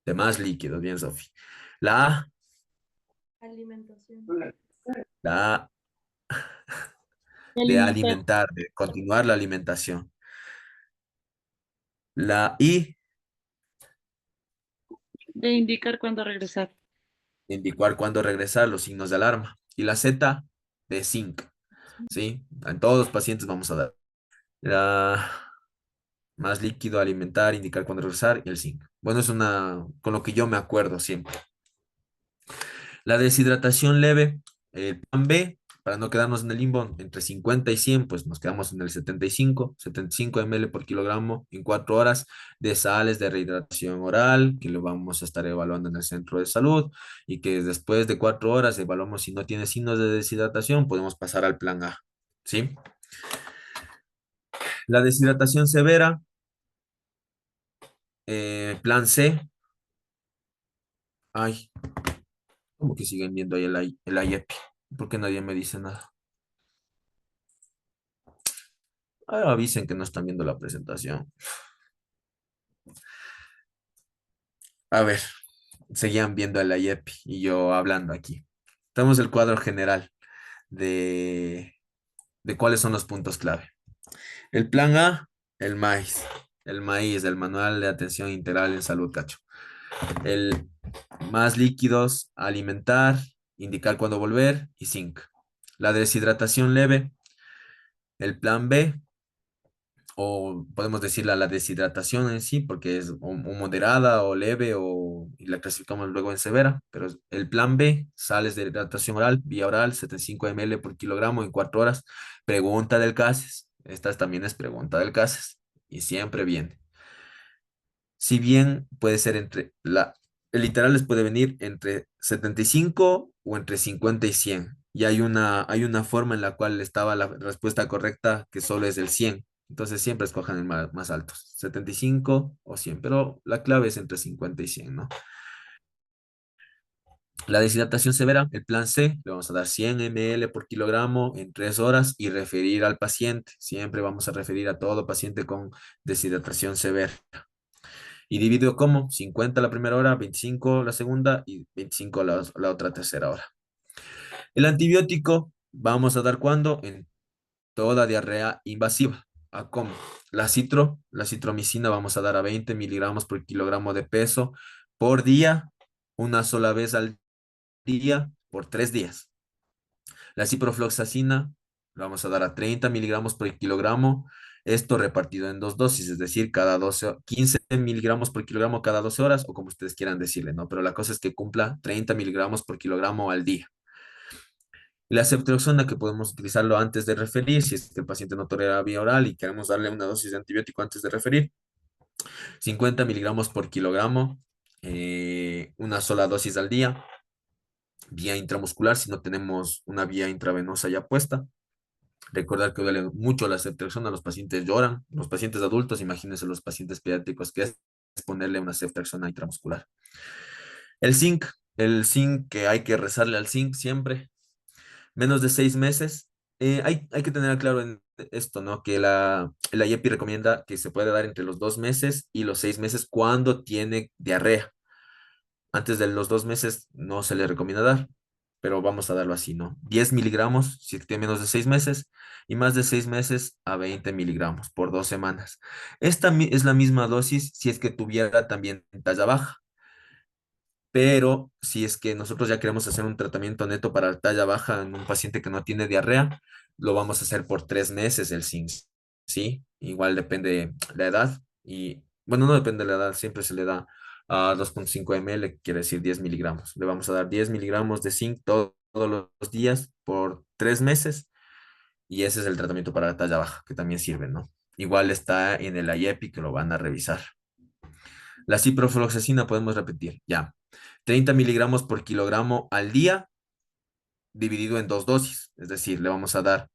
De más líquidos, bien, Sofi. La A, Alimentación. la A De de alimentar, alimentar, de continuar la alimentación. La I, de indicar cuándo regresar. de indicar cuándo regresar, los signos de alarma. Y la Z, de zinc, ¿sí? En todos los pacientes vamos a dar. La más líquido, alimentar, indicar cuándo regresar y el zinc. Bueno, es con lo que yo me acuerdo siempre. La deshidratación leve, el plan B, para no quedarnos en el limbo, entre 50 y 100, pues nos quedamos en el 75 ml por kilogramo en 4 horas de sales de rehidratación oral, que lo vamos a estar evaluando en el centro de salud y que después de 4 horas evaluamos si no tiene signos de deshidratación, podemos pasar al plan A, ¿sí? La deshidratación severa, plan C, ay, ¿cómo que siguen viendo ahí el IEPI? ¿Por qué nadie me dice nada? Avisen que no están viendo la presentación. A ver, seguían viendo el IEPI y yo hablando aquí. Tenemos el cuadro general de cuáles son los puntos clave. El plan A, el maíz. el maíz, el manual de atención integral en salud, cacho. El más líquidos, alimentar, indicar cuándo volver y zinc. La deshidratación leve, el plan B, o podemos decirle la deshidratación en sí, porque es o moderada o leve, y la clasificamos luego en severa, pero el plan B, sales de hidratación oral, vía oral, 75 ml por kilogramo en 4 horas. Pregunta del CASES, esta también es pregunta del CASES, y siempre viene. Si bien puede ser el literal les puede venir entre 75 o entre 50 y 100. Y hay una forma en la cual estaba la respuesta correcta que solo es el 100. Entonces siempre escojan el más alto, 75 o 100, pero la clave es entre 50 y 100, ¿no? La deshidratación severa, el plan C, le vamos a dar 100 ml por kilogramo en 3 horas y referir al paciente. Siempre vamos a referir a todo paciente con deshidratación severa. Y dividido como 50 la primera hora, 25 la segunda y 25 la otra tercera hora. El antibiótico vamos a dar cuando en toda diarrea invasiva. ¿A cómo? La citromicina vamos a dar a 20 miligramos por kilogramo de peso por día, una sola vez al día por 3 días. La ciprofloxacina la vamos a dar a 30 miligramos por kilogramo, esto repartido en 2 dosis, es decir, 15 miligramos por kilogramo cada 12 horas, o como ustedes quieran decirle, ¿no? Pero la cosa es que cumpla 30 miligramos por kilogramo al día. Y la ceftriaxona, que podemos utilizarlo antes de referir, si es que el paciente no tolera vía oral y queremos darle una dosis de antibiótico antes de referir, 50 miligramos por kilogramo, una sola dosis al día, vía intramuscular si no tenemos una vía intravenosa ya puesta. Recordar que duele mucho la ceftriaxona, los pacientes lloran, los pacientes adultos, imagínense los pacientes pediátricos, que es ponerle una ceftriaxona intramuscular. El zinc que hay que rezarle al zinc siempre, menos de 6 meses. Hay que tener claro en esto, ¿no? Que la IEPI recomienda que se puede dar entre los 2 meses y los 6 meses cuando tiene diarrea. Antes de los 2 meses no se le recomienda dar, pero vamos a darlo así, ¿no? 10 miligramos si tiene menos de 6 meses y más de 6 meses a 20 miligramos por 2 semanas. Esta es la misma dosis si es que tuviera también talla baja, pero si es que nosotros ya queremos hacer un tratamiento neto para talla baja en un paciente que no tiene diarrea, lo vamos a hacer por 3 meses el zinc, ¿sí? Igual depende la edad y, bueno, no depende de la edad, siempre se le da a 2,5 ml, quiere decir 10 miligramos. Le vamos a dar 10 miligramos de zinc todos los días por 3 meses y ese es el tratamiento para la talla baja, que también sirve, ¿no? Igual está en el IEPI que lo van a revisar. La ciprofloxacina podemos repetir, ya. 30 miligramos por kilogramo al día, dividido en 2 dosis. Es decir, le vamos a dar,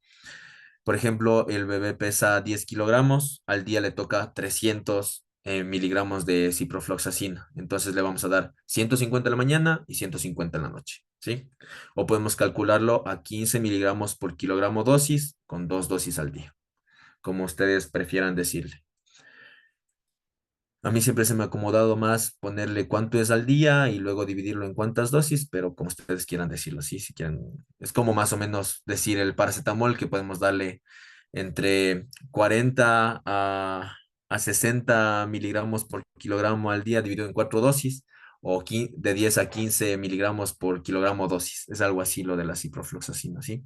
por ejemplo, el bebé pesa 10 kilogramos, al día le toca 300 miligramos de ciprofloxacina. Entonces le vamos a dar 150 en la mañana y 150 en la noche, ¿sí? O podemos calcularlo a 15 miligramos por kilogramo dosis, con 2 dosis al día, como ustedes prefieran decirle. A mí siempre se me ha acomodado más ponerle cuánto es al día y luego dividirlo en cuántas dosis, pero como ustedes quieran decirlo así, si quieren, es como más o menos decir el paracetamol que podemos darle entre 40 a 60 miligramos por kilogramo al día dividido en 4 dosis, o de 10 a 15 miligramos por kilogramo dosis. Es algo así lo de la ciprofloxacina, ¿sí?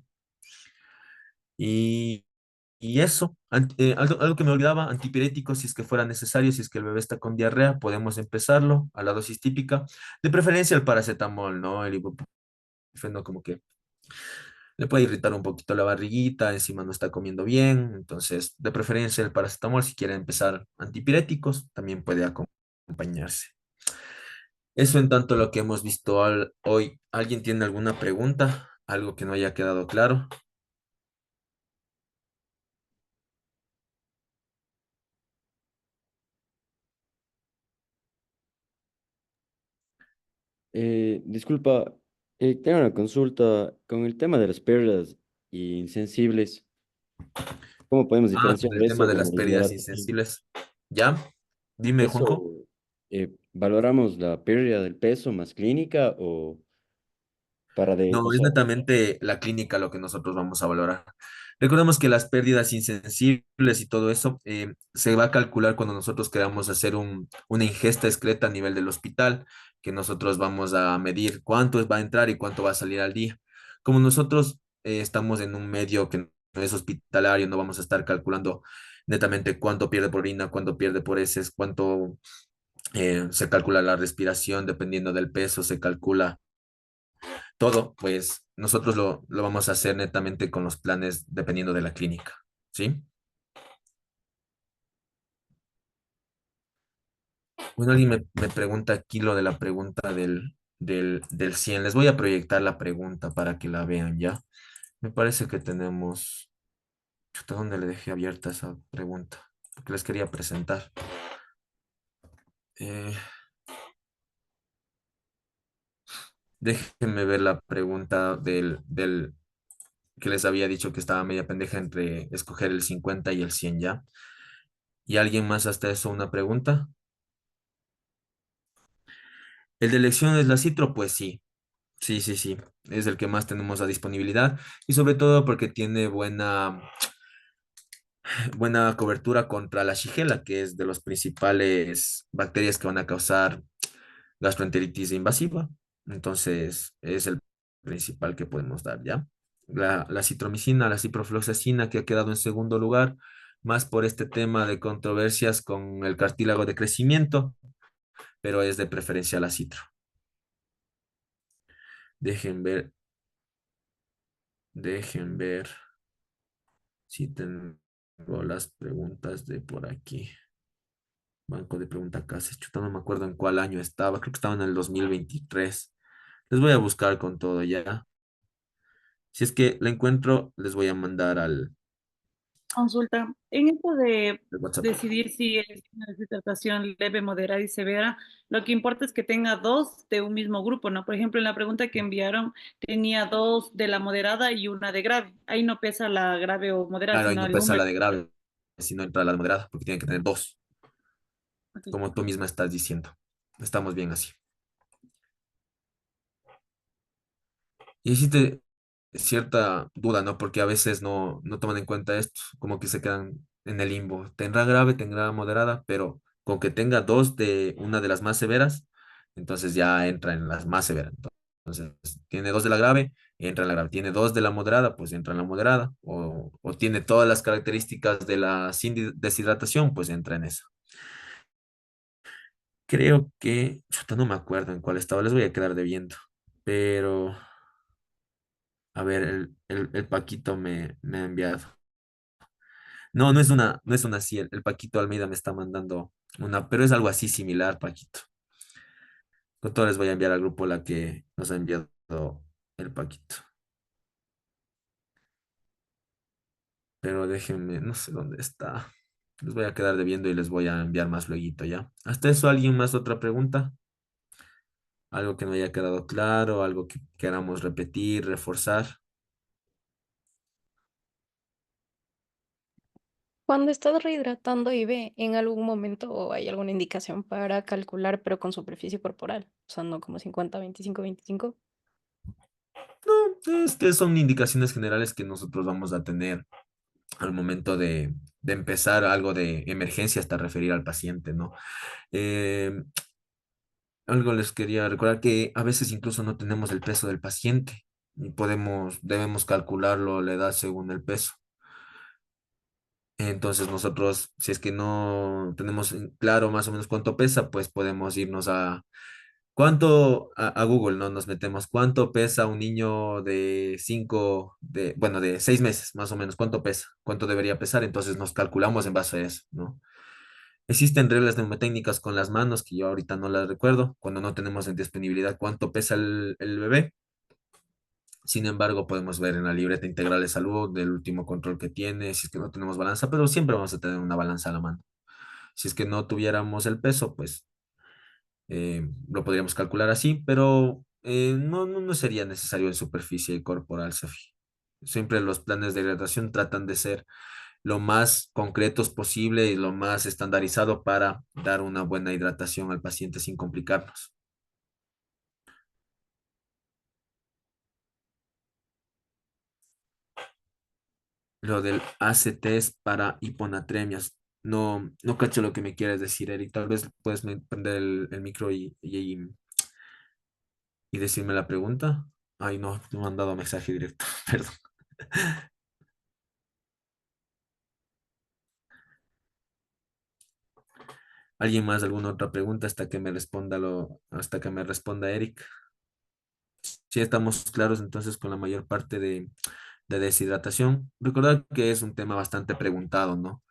Y eso, algo que me olvidaba, antipirético, si es que fuera necesario, si es que el bebé está con diarrea, podemos empezarlo a la dosis típica, de preferencia el paracetamol, ¿no? El ibuprofeno como que le puede irritar un poquito la barriguita, encima no está comiendo bien, entonces de preferencia el paracetamol, si quiere empezar antipiréticos, también puede acompañarse. Eso en tanto lo que hemos visto hoy. ¿Alguien tiene alguna pregunta? ¿Algo que no haya quedado claro? Disculpa, tengo una consulta con el tema de las pérdidas insensibles. ¿Cómo podemos diferenciar Con el tema eso de de las movilidad pérdidas artificial? insensibles. ¿Ya? Dime, Juanjo. Eso, ¿valoramos la pérdida del peso más clínica o para de, o No, es sea, netamente la clínica lo que nosotros vamos a valorar. Recordemos que las pérdidas insensibles y todo eso se va a calcular cuando nosotros queramos hacer una ingesta excreta a nivel del hospital, que nosotros vamos a medir cuánto va a entrar y cuánto va a salir al día. Como nosotros estamos en un medio que no es hospitalario, no vamos a estar calculando netamente cuánto pierde por orina, cuánto pierde por heces, cuánto se calcula la respiración, dependiendo del peso, se calcula todo, pues nosotros lo vamos a hacer netamente con los planes dependiendo de la clínica, ¿sí? Bueno, alguien me pregunta aquí lo de la pregunta del 100. Les voy a proyectar la pregunta para que la vean ya. Me parece que tenemos... Chuta, ¿dónde le dejé abierta esa pregunta? Porque les quería presentar. Eh, Déjenme ver la pregunta del que les había dicho que estaba media pendeja entre escoger el 50 y el 100 ya. ¿Y alguien más hasta eso una pregunta? ¿El de elección es la Citro? Pues sí, sí, sí, sí. Es el que más tenemos a disponibilidad y sobre todo porque tiene buena cobertura contra la Shigella, que es de las principales bacterias que van a causar gastroenteritis invasiva. Entonces, es el principal que podemos dar, ¿ya? La citromicina, la ciprofloxacina, que ha quedado en segundo lugar, más por este tema de controversias con el cartílago de crecimiento, pero es de preferencia la citro. Dejen ver, dejen ver si tengo las preguntas de por aquí. Banco de pregunta casi. Chuta, no me acuerdo en cuál año estaba. Creo que estaba en el 2023. Les voy a buscar con todo ya. Si es que la encuentro, les voy a mandar al Consulta. En esto de WhatsApp. decidir si es una deshidratación leve, moderada y severa, lo que importa es que tenga dos de un mismo grupo, ¿no? Por ejemplo, en la pregunta que enviaron tenía dos de la moderada y una de grave. Ahí no pesa la grave o moderada, Claro, ahí sino no el pesa número. la de grave, si no entra la de moderada, porque tienen que tener dos, Ok. como tú misma estás diciendo. Estamos bien así. Y existe cierta duda, ¿no? Porque a veces no toman en cuenta esto, como que se quedan en el limbo. Tendrá grave, tendrá moderada, pero con que tenga dos de una de las más severas, entonces ya entra en las más severas. Entonces, tiene dos de la grave, entra en la grave. Tiene dos de la moderada, pues entra en la moderada. O tiene todas las características de la sin deshidratación, pues entra en esa. Creo que, chuta, no me acuerdo en cuál estaba, les voy a quedar debiendo. Pero, a ver, el Paquito me ha enviado. No, no es una así. El Paquito Almeida me está mandando una, pero es algo así similar, Paquito. Con todo les voy a enviar al grupo la que nos ha enviado el Paquito. Pero déjenme, no sé dónde está. Les voy a quedar debiendo y les voy a enviar más luego, ¿ya? Hasta eso, ¿alguien más otra pregunta? Algo que no haya quedado claro, algo que queramos repetir, reforzar. Cuando estás rehidratando IV, ¿en algún momento hay alguna indicación para calcular, pero con superficie corporal? Usando como 50, 25, 25. No, es que son indicaciones generales que nosotros vamos a tener al momento de empezar algo de emergencia hasta referir al paciente, ¿no? Eh, Algo les quería recordar que a veces incluso no tenemos el peso del paciente y debemos calcularlo la edad según el peso. Entonces nosotros, si es que no tenemos en claro más o menos cuánto pesa, pues podemos irnos a Google, ¿no? Nos metemos cuánto pesa un niño bueno, de 6 meses, más o menos, cuánto pesa, cuánto debería pesar, entonces nos calculamos en base a eso, ¿no? Existen reglas mnemotécnicas con las manos que yo ahorita no las recuerdo, cuando no tenemos en disponibilidad cuánto pesa el bebé. Sin embargo, podemos ver en la libreta integral de salud del último control que tiene, si es que no tenemos balanza, pero siempre vamos a tener una balanza a la mano. Si es que no tuviéramos el peso, pues lo podríamos calcular así, pero no sería necesario en superficie corporal, Sofi. Siempre los planes de hidratación tratan de ser lo más concretos posible y lo más estandarizado para dar una buena hidratación al paciente sin complicarnos. lo del ACT es para hiponatremias. No, no cacho lo que me quieres decir, Eric. Tal vez puedes prender el micro y decirme la pregunta. Ay, no, no me han dado mensaje directo, perdón. ¿Alguien más, alguna otra pregunta hasta que me responda hasta que me responda Eric? Sí, estamos claros entonces con la mayor parte de deshidratación. Recordad que es un tema bastante preguntado, ¿no?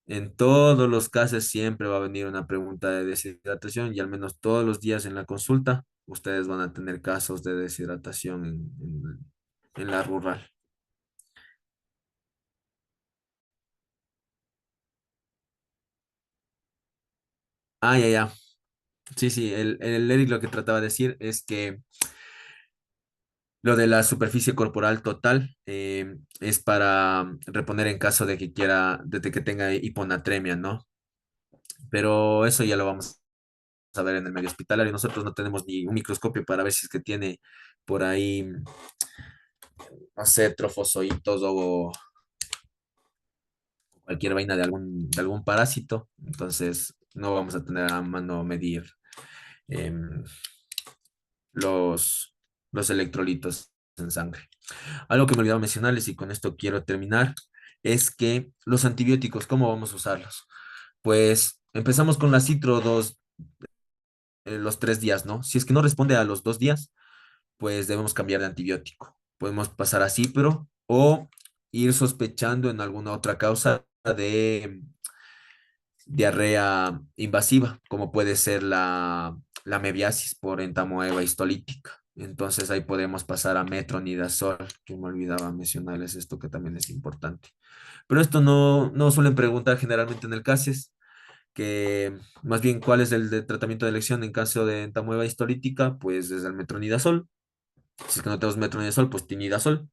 En todos los casos siempre va a venir una pregunta de deshidratación y al menos todos los días en la consulta ustedes van a tener casos de deshidratación en la rural. Ah, ya, ya. Sí, sí, el Eric lo que trataba de decir es que lo de la superficie corporal total es para reponer en caso de que de que tenga hiponatremia, ¿no? Pero eso ya lo vamos a ver en el medio hospitalario. Nosotros no tenemos ni un microscopio para ver si es que tiene por ahí, no sé, trofosoditos o cualquier vaina de algún parásito. Entonces, no vamos a tener a mano medir em, los, los electrolitos en sangre. Algo que me olvidaba mencionarles y con esto quiero terminar es que los antibióticos, ¿cómo vamos a usarlos? Pues empezamos con la citro los 3 días, ¿no? Si es que no responde a los 2 días, pues debemos cambiar de antibiótico. Podemos pasar a cipro o ir sospechando en alguna otra causa de diarrea invasiva, como puede ser la mebiasis por entamoeba histolítica. Entonces ahí podemos pasar a metronidazol, que me olvidaba mencionarles esto que también es importante. Pero esto no suelen preguntar generalmente en el CASES, que más bien cuál es el de tratamiento de elección en caso de entamoeba histolítica, pues es el metronidazol. Si es que no tenemos metronidazol, pues tinidazol.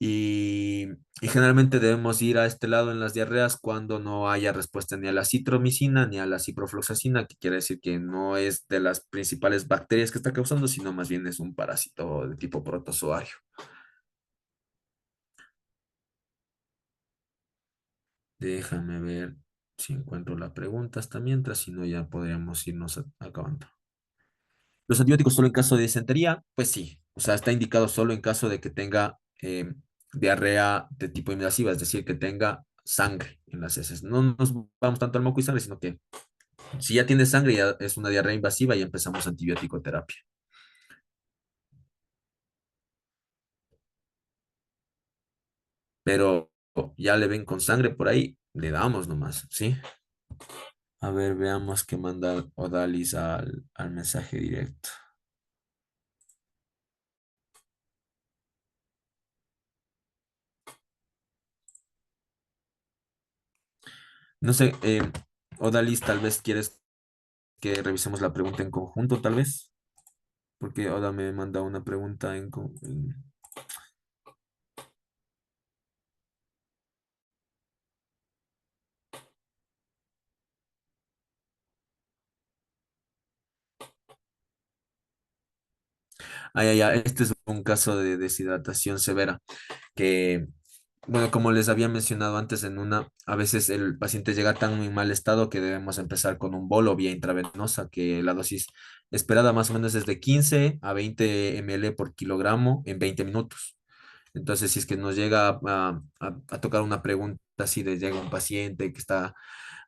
Y, y generalmente debemos ir a este lado en las diarreas cuando no haya respuesta ni a la citromicina ni a la ciprofloxacina, que quiere decir que no es de las principales bacterias que está causando, sino más bien es un parásito de tipo protozoario. Déjame ver si encuentro la pregunta hasta mientras, si no ya podríamos irnos acabando. Los antibióticos solo en caso de disentería, pues sí, o sea, está indicado solo en caso de que tenga diarrea de tipo invasiva, es decir, que tenga sangre en las heces. No nos vamos tanto al moco y sangre, sino que si ya tiene sangre, ya es una diarrea invasiva y empezamos antibiótico terapia. Pero ya le ven con sangre por ahí, le damos nomás, ¿sí? A ver, veamos qué manda Odalis al mensaje directo. No sé, Odalis, tal vez quieres que revisemos la pregunta en conjunto, tal vez, porque Oda me manda una pregunta este es un caso de deshidratación severa que, bueno, como les había mencionado antes a veces el paciente llega tan en mal estado que debemos empezar con un bolo vía intravenosa, que la dosis esperada más o menos es de 15 a 20 ml por kilogramo en 20 minutos. Entonces, si es que nos llega a tocar una pregunta así de llega un paciente que está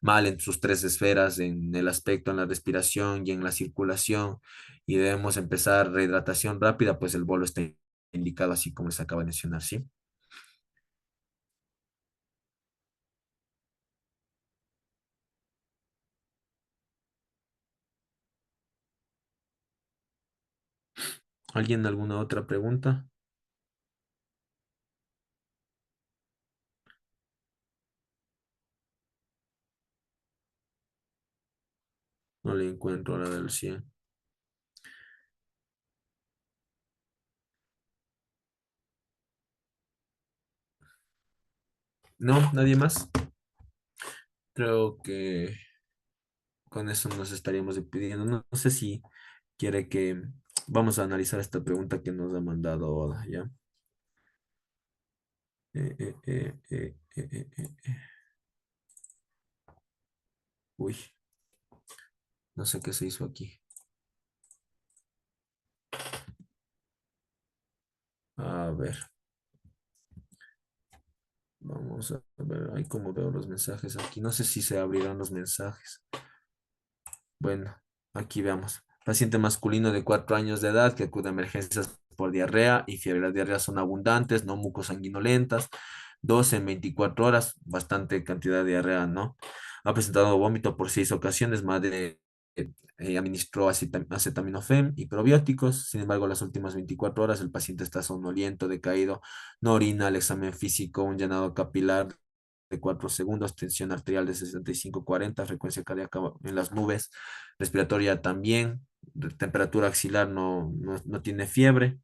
mal en sus tres esferas, en el aspecto, en la respiración y en la circulación, y debemos empezar rehidratación rápida, pues el bolo está indicado así como les acaba de mencionar, ¿sí? ¿Alguien alguna otra pregunta? No le encuentro a la del 100. No, nadie más. Creo que con eso nos estaríamos despidiendo. No sé si quiere que vamos a analizar esta pregunta que nos ha mandado Oda, ¿ya? Eh, eh, eh, eh, eh, eh, eh. Uy, no sé qué se hizo aquí. A ver, vamos a ver. Ay, cómo veo los mensajes aquí. No sé si se abrirán los mensajes. Bueno, aquí veamos. Paciente masculino de 4 años de edad que acude a emergencias por diarrea y fiebre. Las diarreas son abundantes, no mucosanguinolentas. 12 en 24 horas, bastante cantidad de diarrea, ¿no? Ha presentado vómito por 6 ocasiones, madre administró acetaminofén y probióticos. Sin embargo, las últimas 24 horas el paciente está somnoliento, decaído, no orina, el examen físico, un llenado capilar de 4 segundos, tensión arterial de 65-40, frecuencia cardíaca en las nubes, respiratoria también, temperatura axilar no tiene fiebre.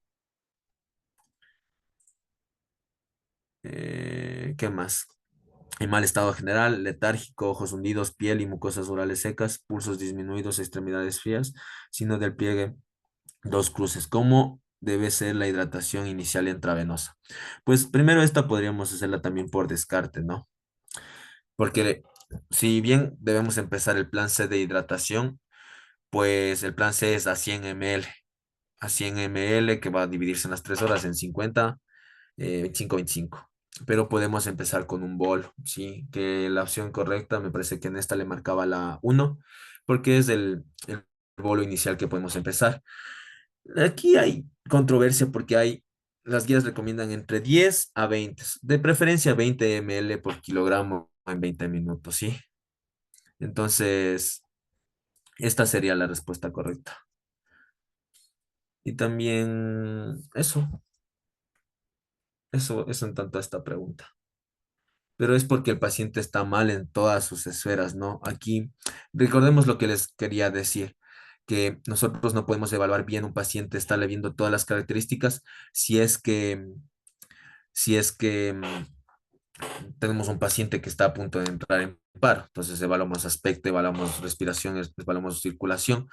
¿Qué más? En mal estado general, letárgico, ojos hundidos, piel y mucosas orales secas, pulsos disminuidos, extremidades frías, signo del pliegue, dos cruces. ¿Cómo debe ser la hidratación inicial intravenosa? Pues primero esta podríamos hacerla también por descarte, ¿no? Porque si bien debemos empezar el plan C de hidratación, pues el plan C es a 100 ml, a 100 ml que va a dividirse en las 3 horas en 50, 25, 25. Pero podemos empezar con un bol, ¿sí? Que la opción correcta me parece que en esta le marcaba la uno, porque es el bolo inicial que podemos empezar. Aquí hay controversia porque las guías recomiendan entre 10 a 20, de preferencia 20 ml por kilogramo en 20 minutos, ¿sí? Entonces, esta sería la respuesta correcta. Y también eso en tanto a esta pregunta. Pero es porque el paciente está mal en todas sus esferas, ¿no? Aquí, recordemos lo que les quería decir, que nosotros no podemos evaluar bien un paciente, estarle viendo todas las características si es que, si es que tenemos un paciente que está a punto de entrar en paro. Entonces evaluamos aspecto, evaluamos respiración, evaluamos circulación.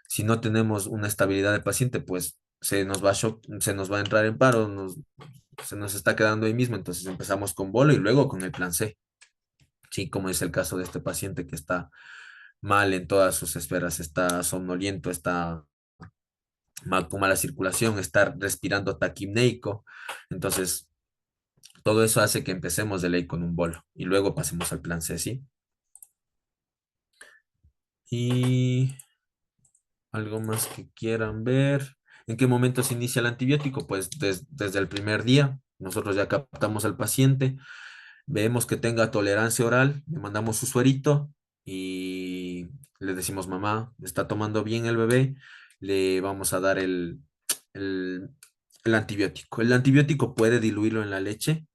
Si no tenemos una estabilidad del paciente, pues se nos va a entrar en paro, se nos está quedando ahí mismo. Entonces empezamos con bolo y luego con el plan C. Sí, como es el caso de este paciente que está mal en todas sus esferas, está somnoliento, está mal con mala circulación, está respirando taquipneico. Entonces, todo eso hace que empecemos de ley con un bolo y luego pasemos al plan C, ¿sí? Y algo más que quieran ver. ¿En qué momento se inicia el antibiótico? Pues desde el primer día. Nosotros ya captamos al paciente, vemos que tenga tolerancia oral, le mandamos su suerito y le decimos, mamá, está tomando bien el bebé, le vamos a dar el, el antibiótico. El antibiótico puede diluirlo en la leche.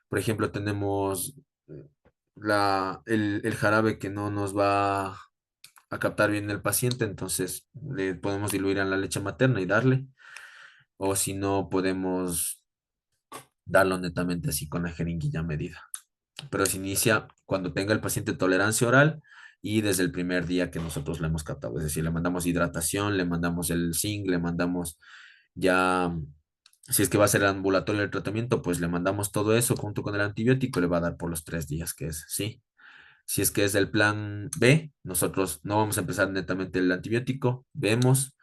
Por ejemplo, tenemos el jarabe que no nos va a captar bien el paciente, entonces le podemos diluir en la leche materna y darle, o si no, podemos darlo netamente así con la jeringuilla medida. Pero se inicia cuando tenga el paciente tolerancia oral y desde el primer día que nosotros le hemos captado, es decir, le mandamos hidratación, le mandamos el zinc, le mandamos ya, si es que va a ser ambulatorio el tratamiento, pues le mandamos todo eso junto con el antibiótico, le va a dar por los 3 días que es, ¿sí? Si es que es del plan B, nosotros no vamos a empezar netamente el antibiótico, vemos,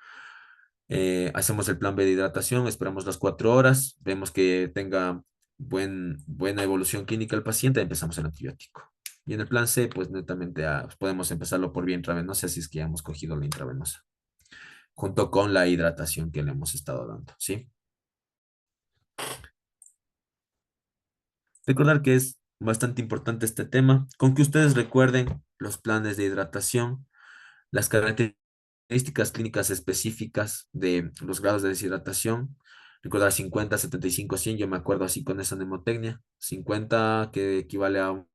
hacemos el plan B de hidratación, esperamos las 4 horas, vemos que tenga buena evolución clínica el paciente, empezamos el antibiótico. Y en el plan C, pues netamente podemos empezarlo por vía intravenosa si es que ya hemos cogido la intravenosa, junto con la hidratación que le hemos estado dando, ¿sí? Recordar que es bastante importante este tema, con que ustedes recuerden los planes de hidratación, las características clínicas específicas de los grados de deshidratación. Recordar 50, 75, 100, yo me acuerdo así con esa mnemotecnia. 50 que equivale a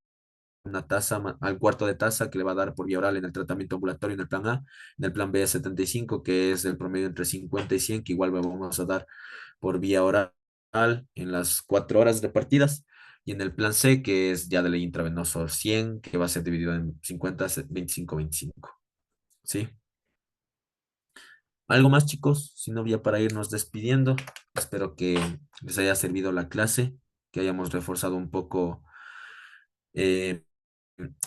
una taza, al cuarto de taza que le va a dar por vía oral en el tratamiento ambulatorio en el plan A. En el plan B 75, que es el promedio entre 50 y 100, que igual vamos a dar por vía oral en las 4 horas repartidas. Y en el plan C, que es ya de ley intravenoso 100, que va a ser dividido en 50, 25, 25. ¿Sí? ¿Algo más, chicos? Si no, ya para irnos despidiendo. Espero que les haya servido la clase. que hayamos reforzado un poco eh,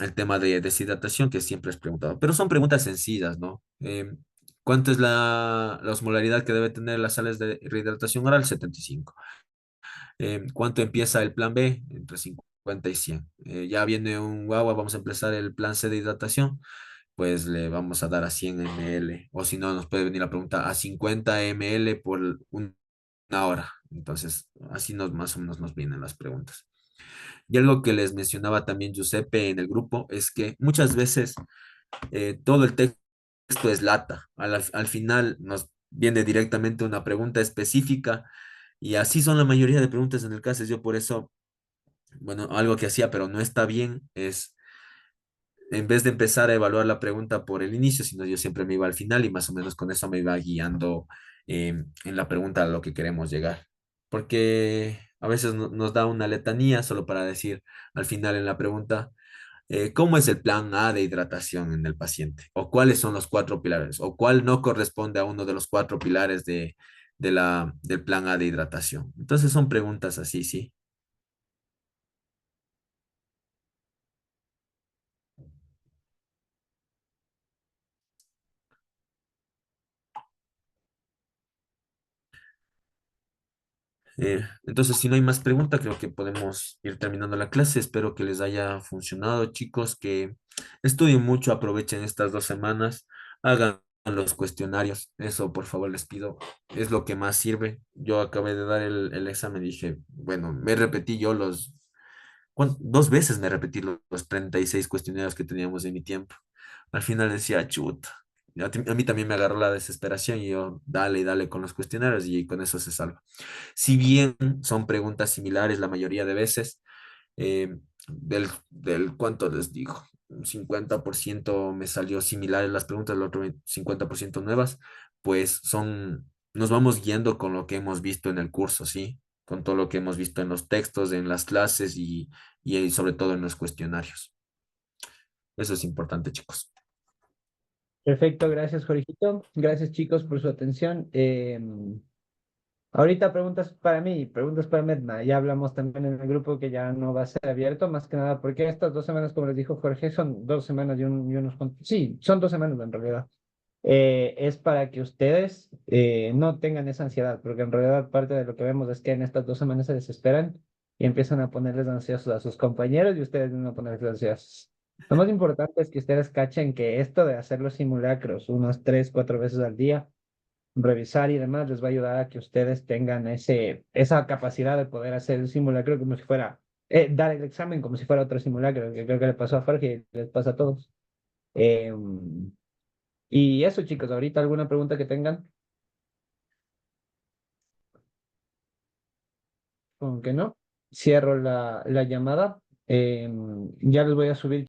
el tema de deshidratación, que siempre es preguntado. Pero son preguntas sencillas, ¿no? ¿Cuánto es la osmolaridad que debe tener las sales de rehidratación oral? 75. ¿Cuánto empieza el plan B? Entre 50 y 100. Ya viene un guagua, vamos a empezar el plan C de hidratación, pues le vamos a dar a 100 ml. O si no, nos puede venir la pregunta a 50 ml por una hora. Entonces, así más o menos nos vienen las preguntas. Y algo que les mencionaba también Giuseppe en el grupo es que muchas veces todo el texto es lata. Al final nos viene directamente una pregunta específica y así son la mayoría de preguntas en el caso. Yo por eso, bueno, algo que hacía, pero no está bien, es en vez de empezar a evaluar la pregunta por el inicio, sino yo siempre me iba al final y más o menos con eso me iba guiando en la pregunta a lo que queremos llegar. Porque a veces nos da una letanía solo para decir al final en la pregunta, ¿cómo es el plan A de hidratación en el paciente? ¿O cuáles son los cuatro pilares? ¿O cuál no corresponde a uno de los cuatro pilares del plan A de hidratación? Entonces son preguntas así, sí. Entonces, si no hay más preguntas, creo que podemos ir terminando la clase. Espero que les haya funcionado, chicos, que estudien mucho, aprovechen estas 2 semanas, hagan los cuestionarios. Eso, por favor, les pido. Es lo que más sirve. Yo acabé de dar el examen y dije, bueno, me repetí yo 2 veces me repetí los 36 cuestionarios que teníamos en mi tiempo. Al final decía, chuta. A mí también me agarró la desesperación y yo, dale y dale con los cuestionarios y con eso se salva. Si bien son preguntas similares la mayoría de veces, del cuánto les digo, un 50% me salió similares las preguntas, el otro 50% nuevas, pues nos vamos guiando con lo que hemos visto en el curso, ¿sí? Con todo lo que hemos visto en los textos, en las clases y sobre todo en los cuestionarios. Eso es importante, chicos. Perfecto, gracias, Jorgito. Gracias, chicos, por su atención. Ahorita preguntas para mí, preguntas para Medna. Ya hablamos también en el grupo que ya no va a ser abierto, más que nada porque estas 2 semanas, como les dijo Jorge, son 2 semanas y unos cuantos. Sí, son 2 semanas en realidad. Es para que ustedes no tengan esa ansiedad, porque en realidad parte de lo que vemos es que en estas 2 semanas se desesperan y empiezan a ponerles ansiosos a sus compañeros y ustedes van a ponerles ansiosos. Lo más importante es que ustedes cachen que esto de hacer los simulacros unas 3, 4 veces al día, revisar y demás, les va a ayudar a que ustedes tengan esa capacidad de poder hacer el simulacro como si fuera, dar el examen como si fuera otro simulacro, que creo que le pasó a Jorge y les pasa a todos. Y eso, chicos, ahorita alguna pregunta que tengan, como que no, cierro la llamada. Ya les voy a subir.